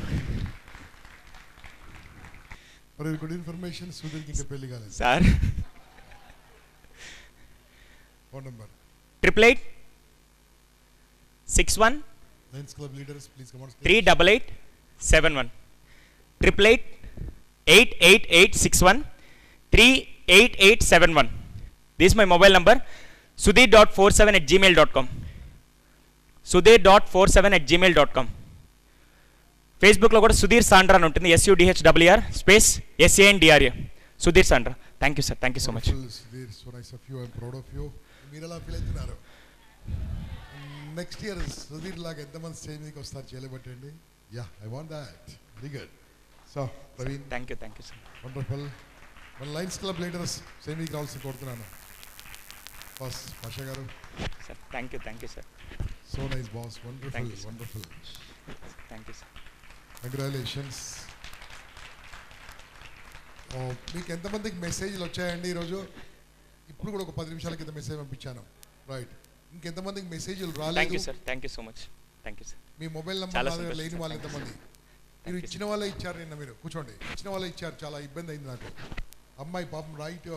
Good information. సుధీర్కి ఇంకా పెళ్లి కాలేదు sir. Phone number 8886 lions club leaders please come on 38871 888861 38871. This is my mobile number. sudhir.47@gmail.com. sudhir.47@gmail.com. ఫేస్బుక్లో కూడా సుధీర్ సాండ్రా అని ఉంటుంది, SUDHRR space SANDRA, Sudheer Sandra. Thank you sir, thank you so much. Sudheer, so nice of you, I'm proud of you. మీరు ఎలా feel అవుతున్నారు? Next year Sudheer లాగా ఎంతమంది stage మీదకి వస్తారు చేయలేబట్టండి. Yeah, I want that. Very good. So Praveen, thank you sir. Wonderful. మన lions club leaders stage మీదకి రావాల్సి కోరుతున్నాను. బాస్ భాష గారు. Sir thank you sir. So nice boss, wonderful wonderful. Thank you sir. Congratulations. మీకు ఎంతమందికి మెసేజ్లు వచ్చాయండి ఈరోజు? ఇప్పుడు కూడా ఒక 10 నిమిషాల కింద మెసేజ్ పంపించాను, రైట్? ఇంకెంతమందికి మెసేజ్లు రాలేదు? Thank you sir, thank you so much. Thank you sir. Me mobile number చాలా నా దగ్గర సంతోషం లేని సార్. వాళ్ళు ఎంతమంది? మీరు ఇచ్చిన వాళ్ళే ఇచ్చారు నిన్న. మీరు కూర్చోండి. ఇచ్చిన వాళ్ళే ఇచ్చారు. చాలా ఇబ్బంది అయింది నాకు. అమ్మాయి పాపం రైట్